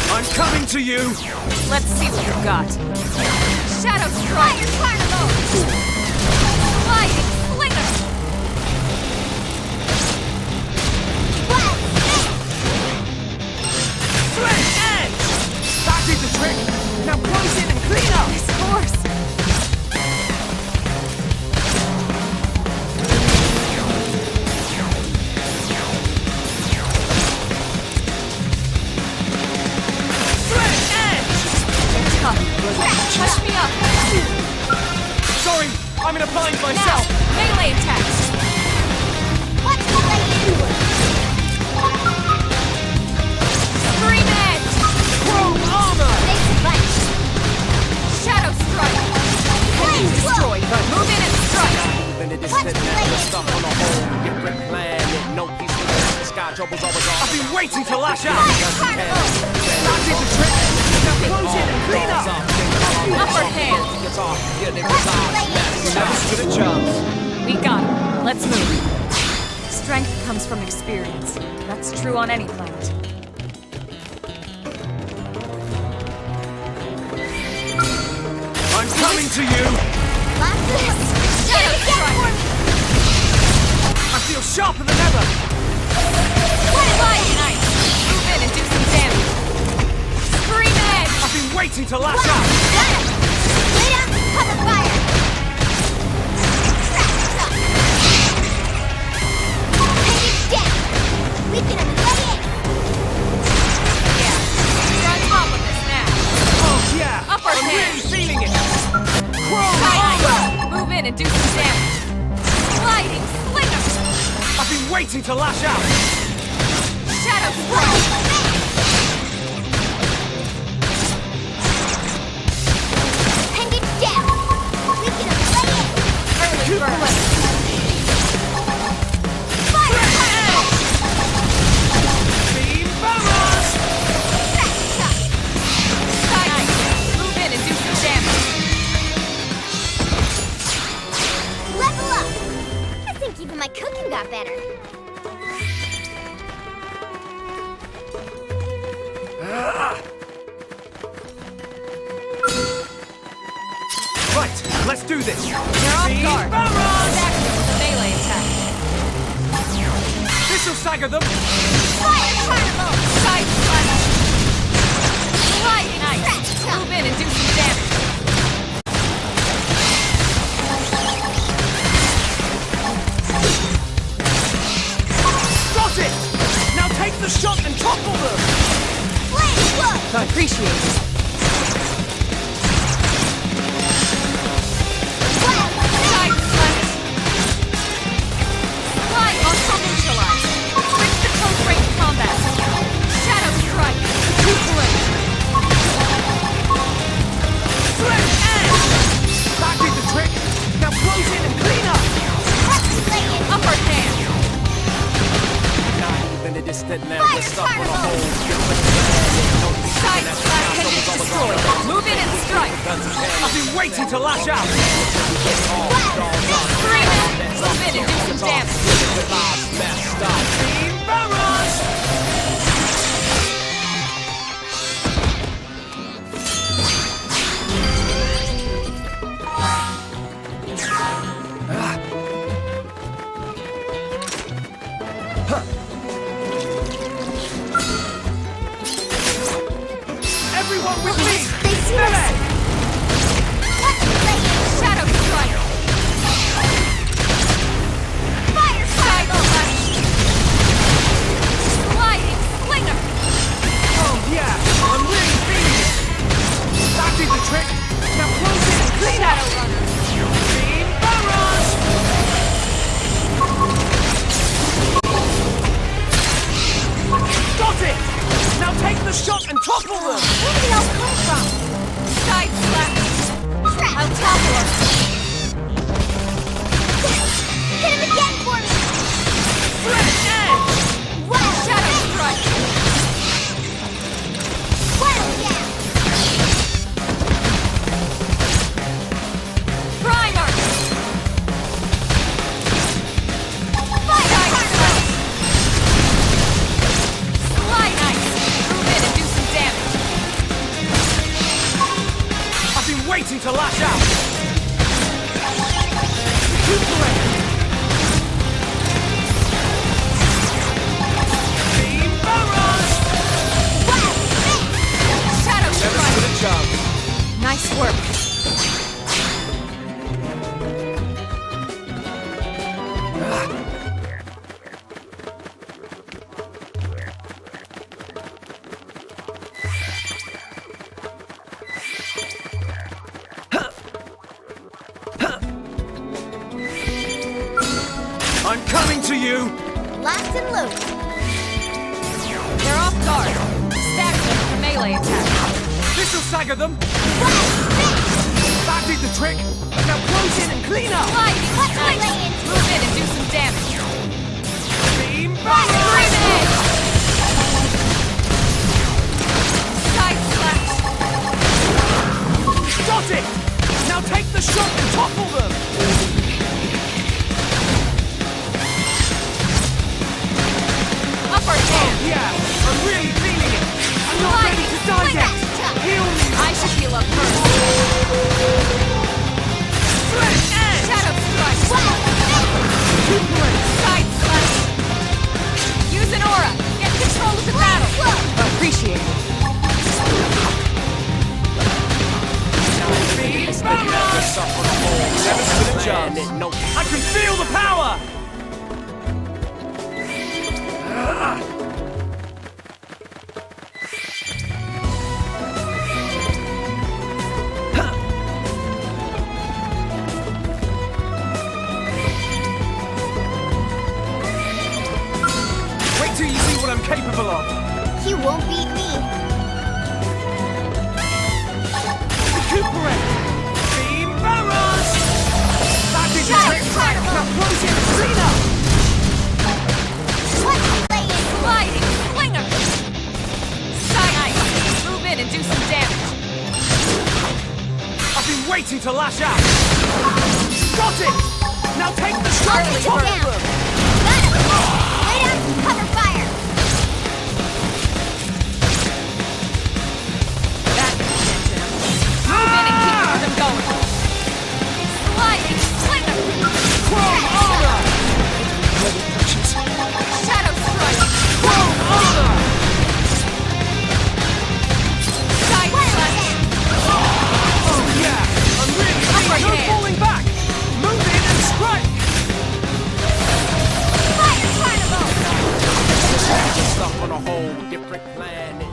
I'm coming to you! Let's see what you've got. Shadow strike! Carnival! Sliding slinger! Wild Sledge edge! That did the trick! Now close in and clean up! This horse! Sledge edge! Tough. Touch me up! Sorry, I'm in a bind Now! myself! Melee attacks! Watch me lay in! Scream edge! Chrome armor! Thanks a bunch! Shadow strike! Heavy destroy! Move in and strike! Watch me lay in! I've been waiting to lash out! Carnival! That did the trick! Now close in and clean up! Upper hand! Never stood a chance. We got it. Let's move. Strength comes from experience. That's true on any planet. I'm coming to you! Lots of this! Shadow strike! I feel sharper than ever! Flying knife! Move in and do some damage. Scream edge! I've been waiting to lash out! Got it! Lay down some cover fire! And you get! Weaken them and lay in! Yeah, you're on top of this now. Oh yeah! Upper I'm hand. really feeling it! Chrome Side armor! knife! Move in and do some damage. Sliding slinger! waiting to lash out! Shadow Strike! And it's down! We can play it! Early burst! Fire! Beam barrage! Nice! Move in and do some damage! Level up! I think even my cooking got better. Right, let's do this! They're off Beam guard! barrage! Stack them with a melee attack! This'll stagger them! Fire carnival! Side slash! Lightning ice! Move in and do some damage! Got it! Now take the shot and topple them! Flame blow! I appreciate it. Side slash! Light muscle neutralized! Switch to close range combat! Shadow strike! Recuperate! Sledge edge! That did the trick! Now close in and clean up! Upper hand! In the distant land, Fire we're stuck on a carnival! hole. Side slash pendant destroyed! Move in and strike! I've been waiting to lash out! Scream it! Move in and do some damage! Beam barrage! Everyone with me! They see us! Melee! Shadow strike! Fire Side carnival! slash! Sliding slinger! Oh yeah, I'm really feeling it! That did the trick! Now close in and clean up! Shadow runner! Beam barrage! Got it! Now take the shot and topple them! Where did it all come from? Side slash! I'll topple her! Hit him again for me! Sledge edge! Wow! Shadow strike! Wow, yeah! Primer! Fire Side carnival! slash! Slide ice! Move in and do some damage! I've been waiting to lash out! Recuperate! Beam barrage! Shadow strike! Good job. Nice work! I'm coming to you! Locked and loaded. They're off guard! Stack them with a melee attack! This'll stagger them! That did the trick! Now close in and clean up! Lightning! Nice! Move in and do some damage! Beam Scream barrage! it! Side slash! Got it! Now take the shot and topple them! Upper hand! Yeah, I'm really feeling it! I'm not ready to die yet! Heal me! I should heal up first! Sledge edge! Shadow strike! Recuperate! Side slash! Use an aura! Get control of the battle! Appreciate it! Beam waiting to lash out! Got it! Now take the shot Early to top bird. them! Got him! Lay down, cover fire! That gets him. Move in and keep the rhythm going. Sliding slinger. Chrome armor! Shadow strike. Chrome armor! Side slash. Oh yeah! I'm really Upper no hand. falling back! Move in and strike! Fire carnival! Stuck on a whole different planet.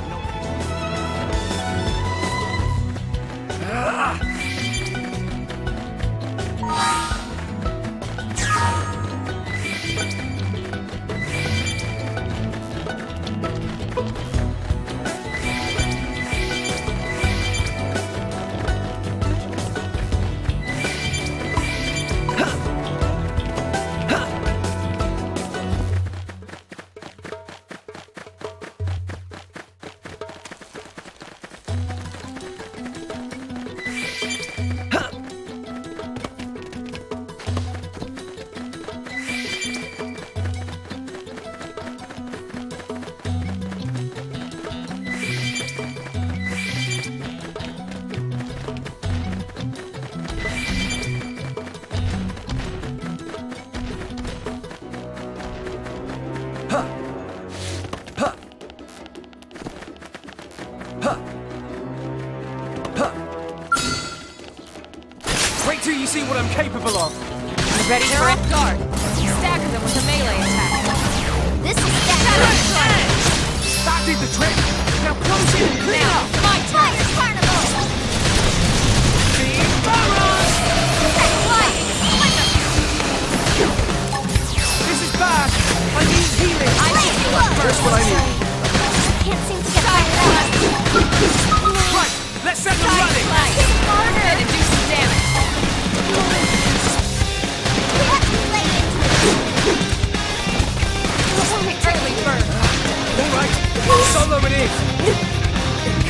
Wait till you see what I'm capable of! You ready for off guard? Stagger them with a melee attack. This is Shadow Stagger! strike. That did the trick! Now close in and clean Now, up! my turn. Fire carnival! Team Barons! Sliding slinger. This is bad! I need healing! I need you up Just first. what I need! Can't seem to get Side fired up. slash. Right! Let's set them Side running! slash. Move in and do some damage. We have to play into it. Early bird. Alright! Solo it is!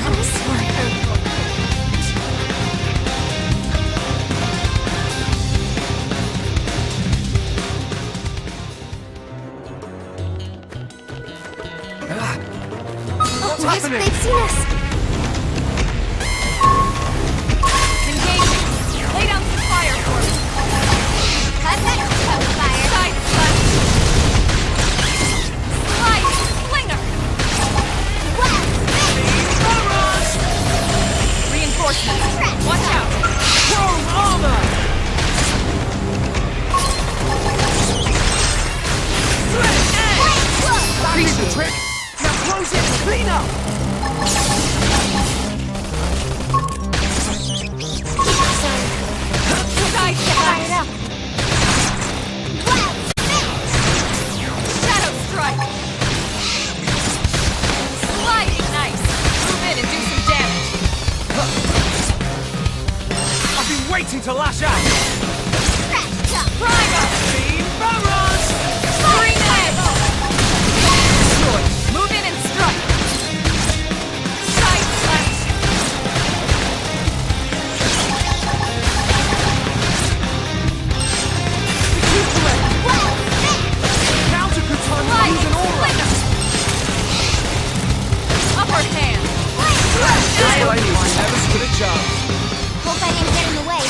Comes What's happening? They've seen us! Engaging. Lay down some fire for me. I've got to cover fire! Side slash. Sliding slinger. Reinforcements. Watch out. Chrome armor! That is the trick! Now close it and clean up! Side slash. Shadow strike. Sliding nice. Move in and do some damage. I've been waiting to lash out! Primer. Team Barons! Green edge. Destroy. Move in and strike. Side slash. Counter could turn Sliding lose an aura! slinger. Upper hand. That's what I need. Never stood a chance. Hope I didn't get in the way.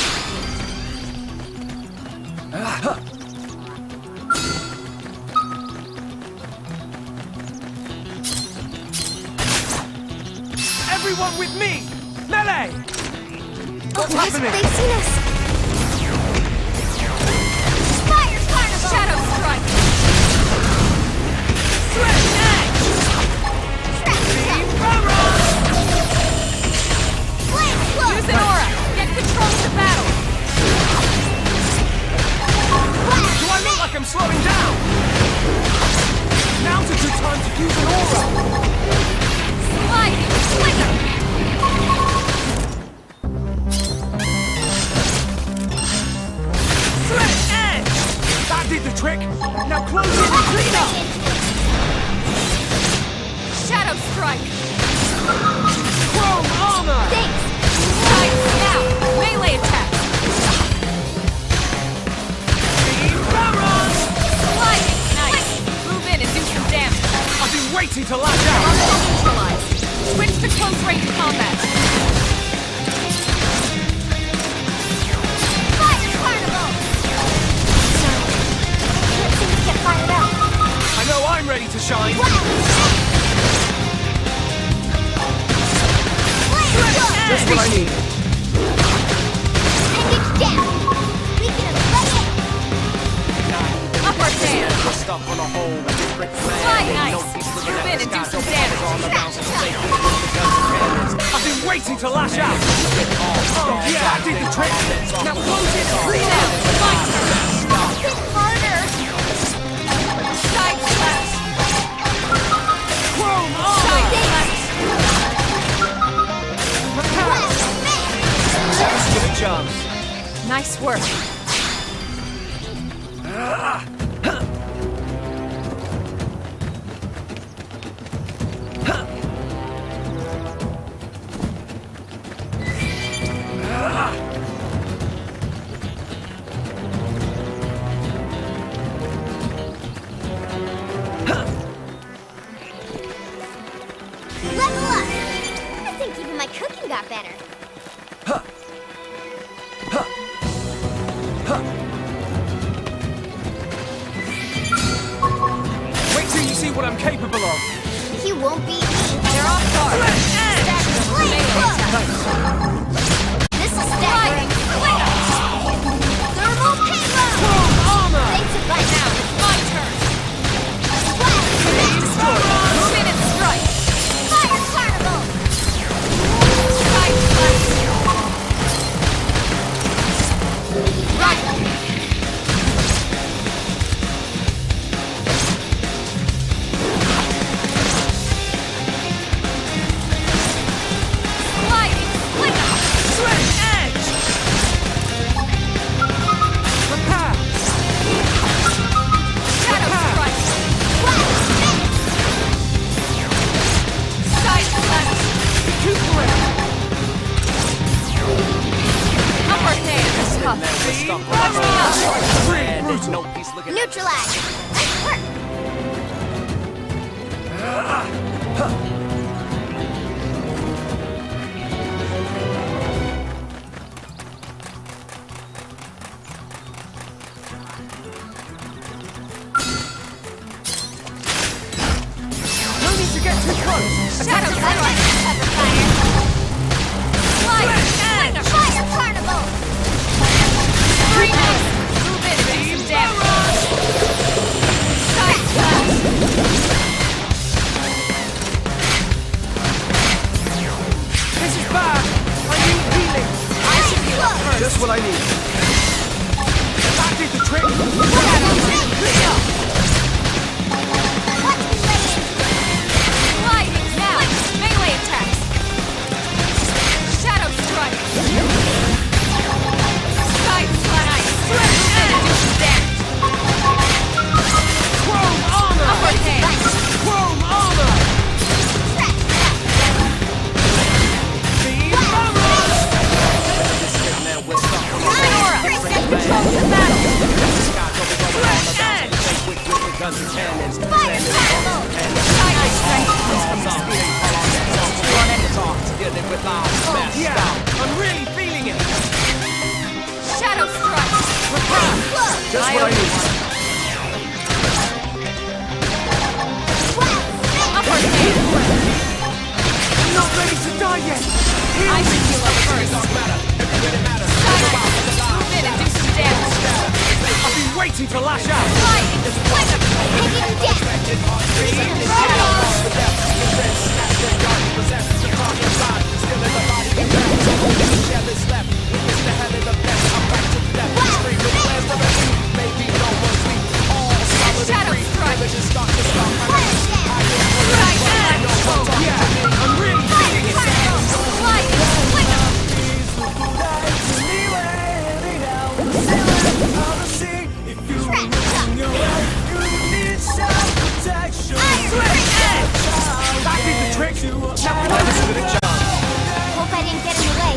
Everyone with me! Melee! What's Guys, happening? they've seen us! Fire carnival! Shadow strike. Threat edge! Team Barons! Use an aura. Get control of the battle. Do I look like I'm slowing down? Now's a good time to use an aura! Sliding slinger. Threat edge! That did the trick! Now close it and clean up! Shadow strike. Chrome armor! Thanks. Side now. Melee attack. what I need. And it's down. We can play it. Upper hand! We're stuck on a whole different plan. Fly Ain't nice. no peace living Move at in the and do sky, some so damage. all around, so stay quick with the guns and cannons. I've been waiting to lash out. Oh yeah, I did the trick. Now close it and clean out. My turn! Hit harder. Side slash! Chrome armor. Side slash! Let's give it a chance. Nice work. Level up. I think even my cooking got better. Wait till you see what I'm capable of. You won't beat me. They're off guard. Stack them with melee attacks. This'll stagger. Thermal payload. Chrome armor. Thanks a bunch. Now it's my turn. Well, Move in and strike. Fire Carnival. Side slash! Right! Sliding slinger! Switch edge. Prepare. Shadow strike! Side slash! Recuperate. Upper hand! Tough. We're stuck on a Watch me whole out! different plan. Ain't no peace looking at Neutralize. Nice work. No need to get too close. Shadow strike! Cover fire. Sliding slinger! Fire Carnival. Screaming! Move in and do some damage! Side slash! This is bad. I need healing. I should heal up first. Just what I need. That did the trick. Sliding now! Melee attacks! Shadow strike! Side slash! Switch and do some damage! Chrome armor. Upper hand! Chrome armor. Beam armor. now. We're stuck on a Sonora! Control the battle! sky, so we go all around, so stay quick with the guns and cannons. Fire Carnival. Side strike! Dealing with our Oh smash yeah, style. I'm really feeling it. Shadow strike! Prepare. Just what I need. Upper hand! I'm not ready to die yet. I should heal up first! Side slash! Move in and do some damage! I've been waiting to lash out. Sliding slinger! Shadow strike! Right hand! Yeah, I'm really feeling it. Sliding slinger! That did the trick. Now play this with a chance. Hope I didn't get in the way.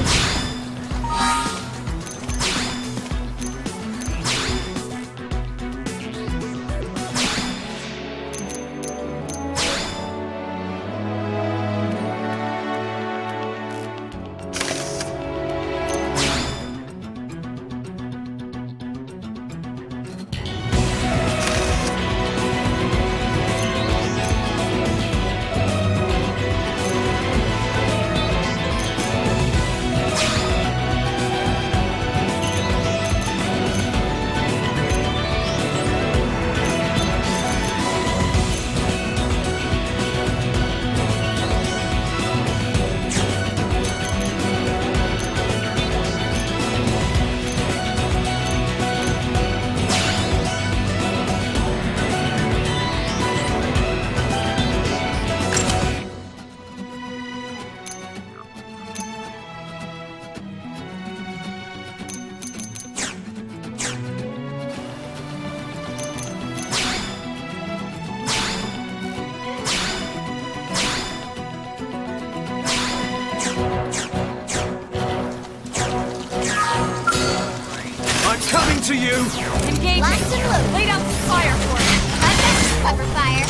you! Engaging! Locked and loaded. Lay down some fire for me! I've got some cover fire.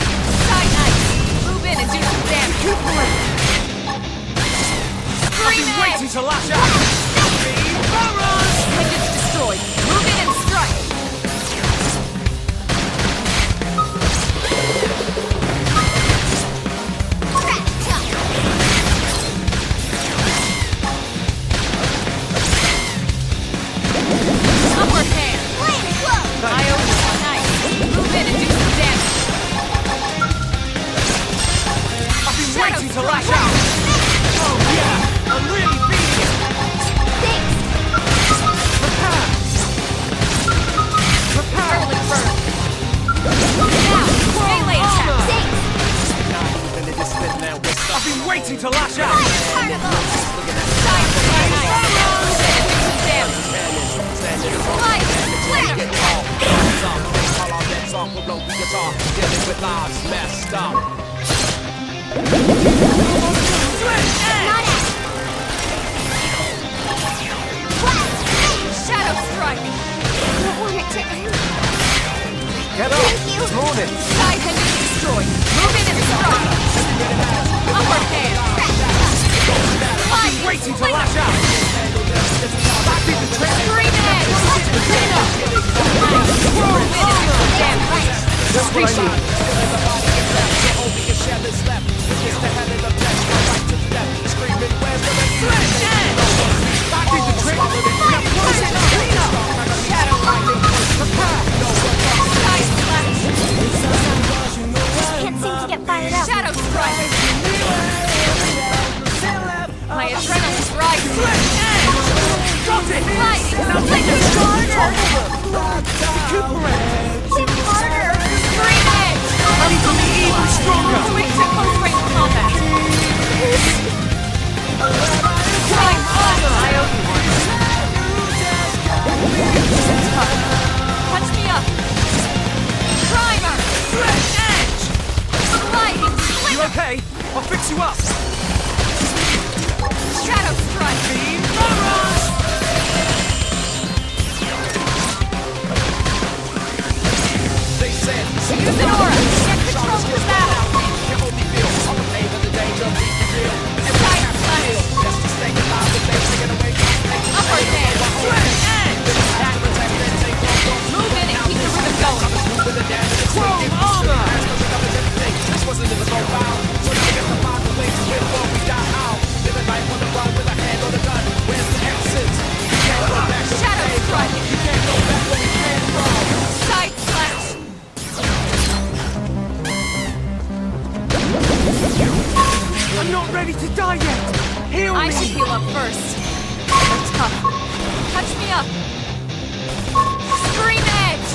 Side knife! Move in and do some damage! I've Scream been edge! waiting to lash out! Beam barrage! Pendants destroyed! Move in and strike! Upward hand! Flame close. I owe you one night. Move in and do some damage. I've been waiting to lash out! Oh yeah! I'm really feeling it! Thanks. Prepare! Prepare! Early bird. Now, melee attack. Thanks. I've been waiting to lash out! Carnival. Side fire knife. Move in and do some damage. Light. Clear. Not it. Shadow strike. I don't want it to end. Get up! Thank you. It's morning! Side pendant destroyed. Move in and strike. Upward hand. I've been waiting to lash out! Back in the trap! Scream edge. Clean up. Move in and do some damage. That's what I need! Back in the trick! Now close it! Clean up! Shadow lightning. Side slash. Can't seem to get fired up. Shadow strike. My adrenaline's rising. Got it! Lighting. Now take Lighting. it! Recuperate! Hit harder. Scream edge. I need to be even stronger! Switch to close range combat. Time armor. I owe you one. Touch me up. Primer. Edge. Lighting. You okay? I'll fix you up! Shadow strike. Beam barrage! Use an aura. Get control of the battle. Side slash. Upper hand. Move in and keep the rhythm going. Chrome armor! Shadow strike. Side slash. I'm not ready to die yet! Heal me! I should heal up first. You're tough. Touch me up. Scream edge.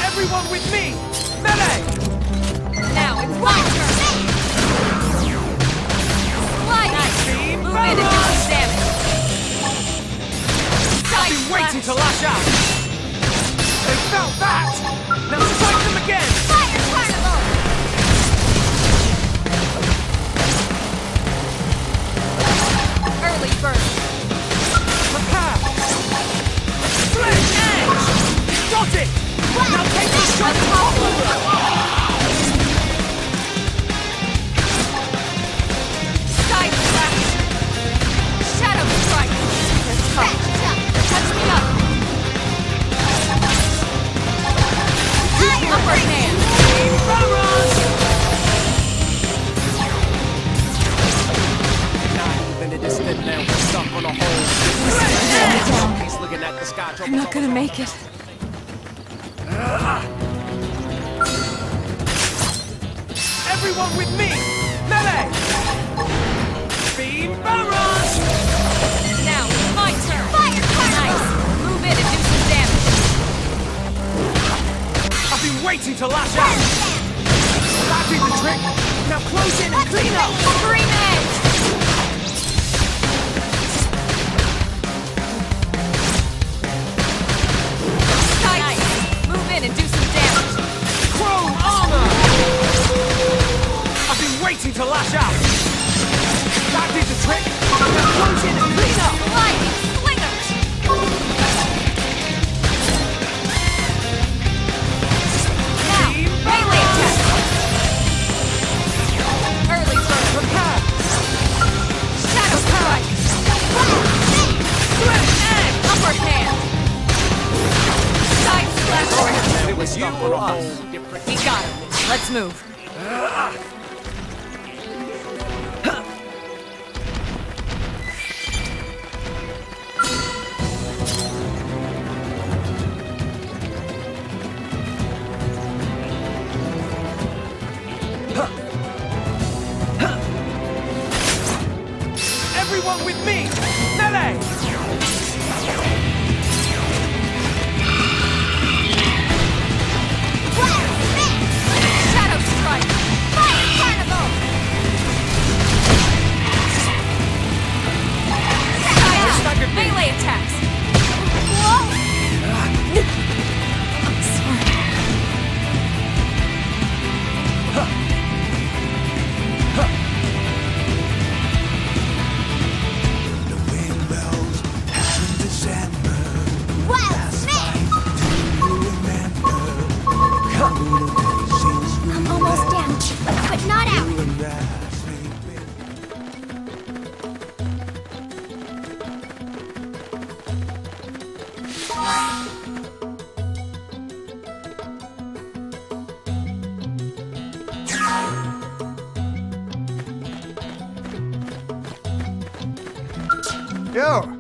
Everyone with me! Melee! Now it's my turn. Slide. Beam Move in and do barrage! some damage. Side Been waiting to slash. lash out! They felt that! Now strike them again! Fire carnival. Early burst. Prepare! Flame edge! Got it! Now take the shot! Side slash. Shadow strike. You're tough. Touch me up. Upper hand. Barrage! I'm not gonna make it. Everyone with me! Melee! Beam barrage! Now, it's my turn! Fire! Nice! Move in and do some damage! I've been waiting to lash out! That did the trick! Now close in and clean up! Scream edge! Nice! Move in and do some damage! Chrome armor! I've been waiting to lash out! That did the trick! Now close in and clean up! Lightning slingers! Now, melee attack! Early bird, Prepare! shadow strike! Flip egg! Upper hand! Side slash! It was you or us. We got him. Let's move. Everyone with me! Melee! Shadow strike! Fire carnival! Staggered melee attacks! I'm sorry. I'm almost down, but not out. Yo!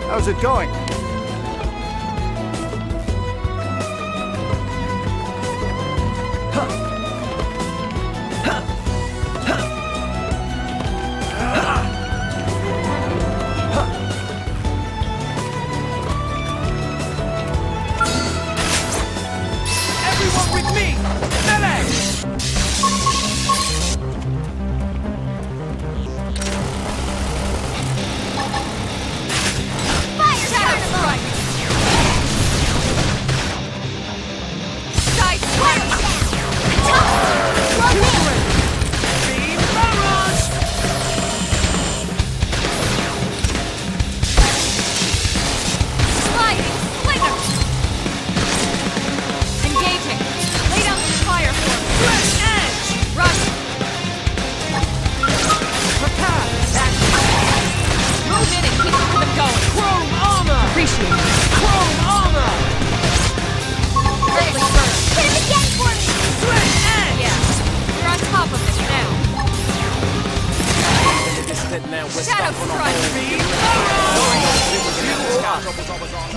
How's it going? Everyone with me! Melee! Shadow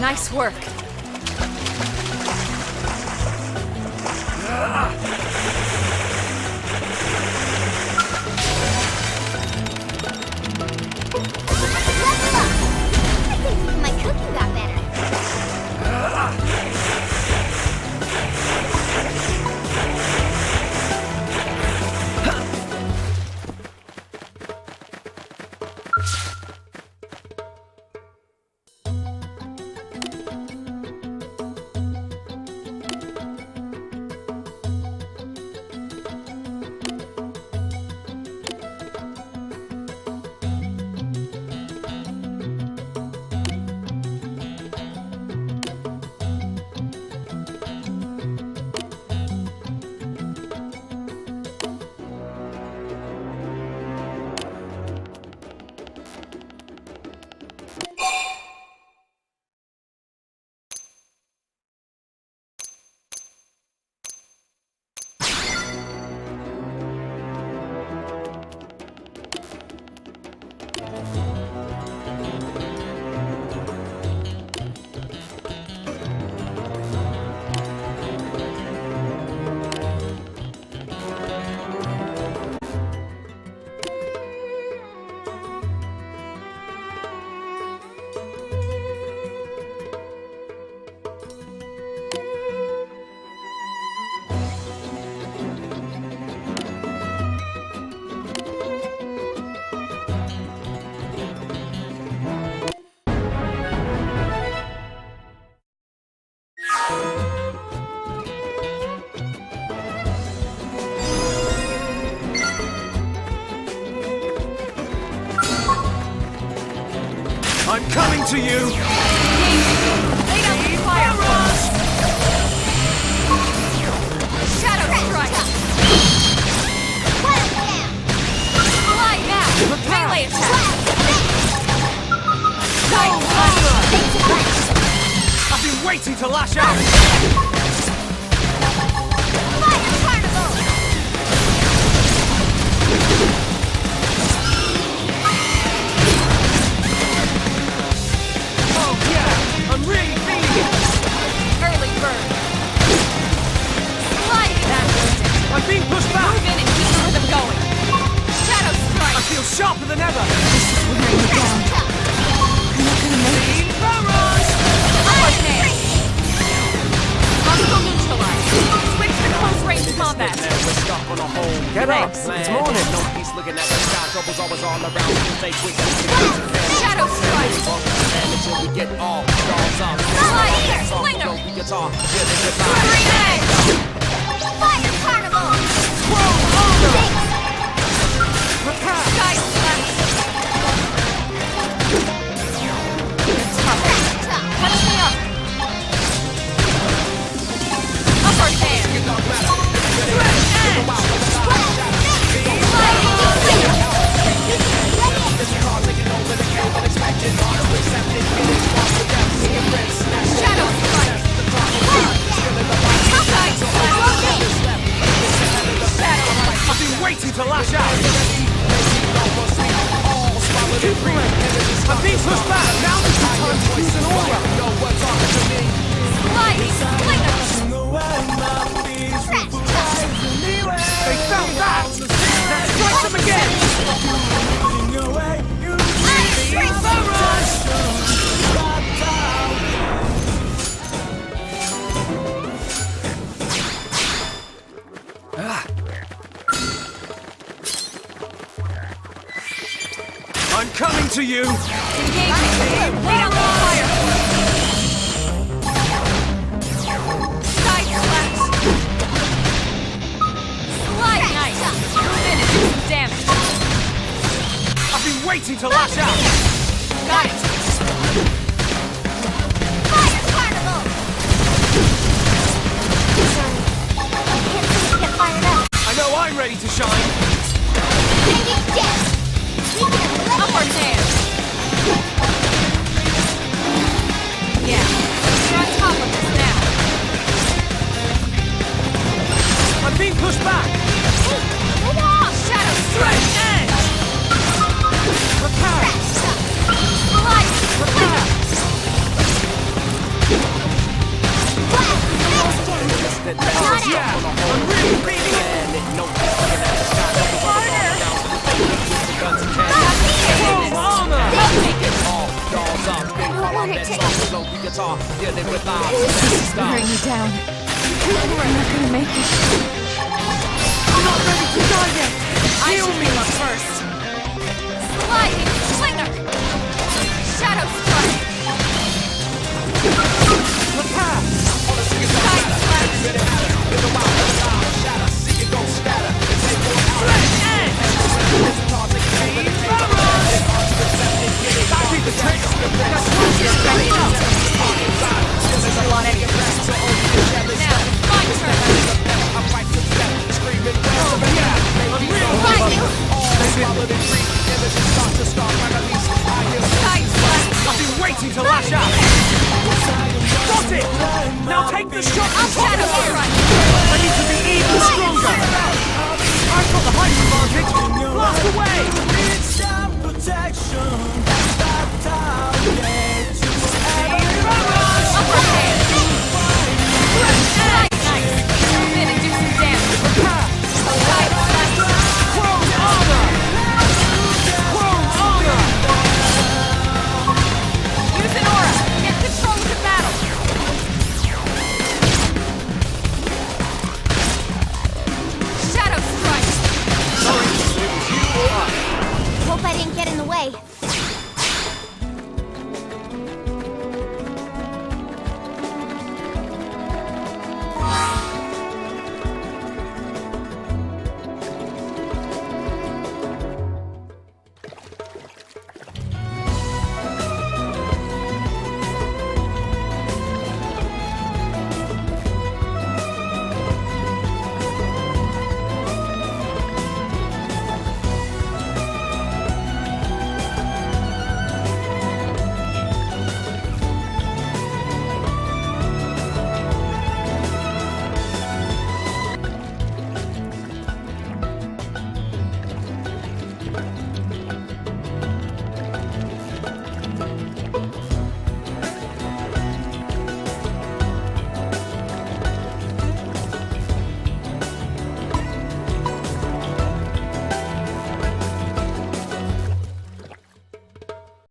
Nice work. I think even my cooking got better. I'm coming to you! Lay down the fire! Shadow strike! Fly now! Melee attack! Side slash! I've been waiting to lash out! Fire carnival! Oh yeah! I'm really feeling it! Early bird! Sliding! That was it! I'm being pushed back! Move in and keep the rhythm going! Shadow I strike! feel sharper than ever! Team Barrage! Upper hand! Hostile neutralized! Switch to close range combat! Get up! Thanks, It's man. morning! No peace looking at the sky. Trouble's always all around. We take quick Shadow strike! until we get all stars up. Slide here! Slinger! We guitar. Green edge! Fire carnival! Sky slash! Touch me up! Upper hand! Shadow strike! Side slash! I've been waiting to lash out! I'm being pushed back! Now is the time to use an aura! Sliding slinger! They found that! Let's strike them again! Barrage! I'm coming to you! Engaging! Lay down the fire! Side slash! Slide nice! Move in and do some damage! I've been waiting to lash out! Got it! Fire carnival! Can't seem to get fired up. I know I'm ready to shine! Taking death! Upper hand! Yeah, you're on top of this now! I'm being pushed back! Move off! Shadow strike! Edge! Prepare! Slide Yeah, I'm really feeling it. And it no different than the sky. Doubles all around to the fake with the guns and cannons. Armor! Take it all, dolls up, big don't want it that to song, end. slow the guitar, dealing with lives. Wearing me down. I'm not gonna make it. I'm not ready to die yet! Heal me first! Sliding slinger! Shadow strike! Prepare! Side slash! That'll be the trick! Now close it! Clean up! Now, my turn! Oh yeah! I'm real! Find you! Side slash! I've been waiting to lash out! Got it! Now take the shot! I'll shadow strike! I need to be even stronger! I've got the height advantage! Blast away! Side knife! Move in and do some damage! Side slash! Chrome armor! Chrome armor! Use an aura! Get control of the battle! Shadow strike! Hope I didn't get in the way.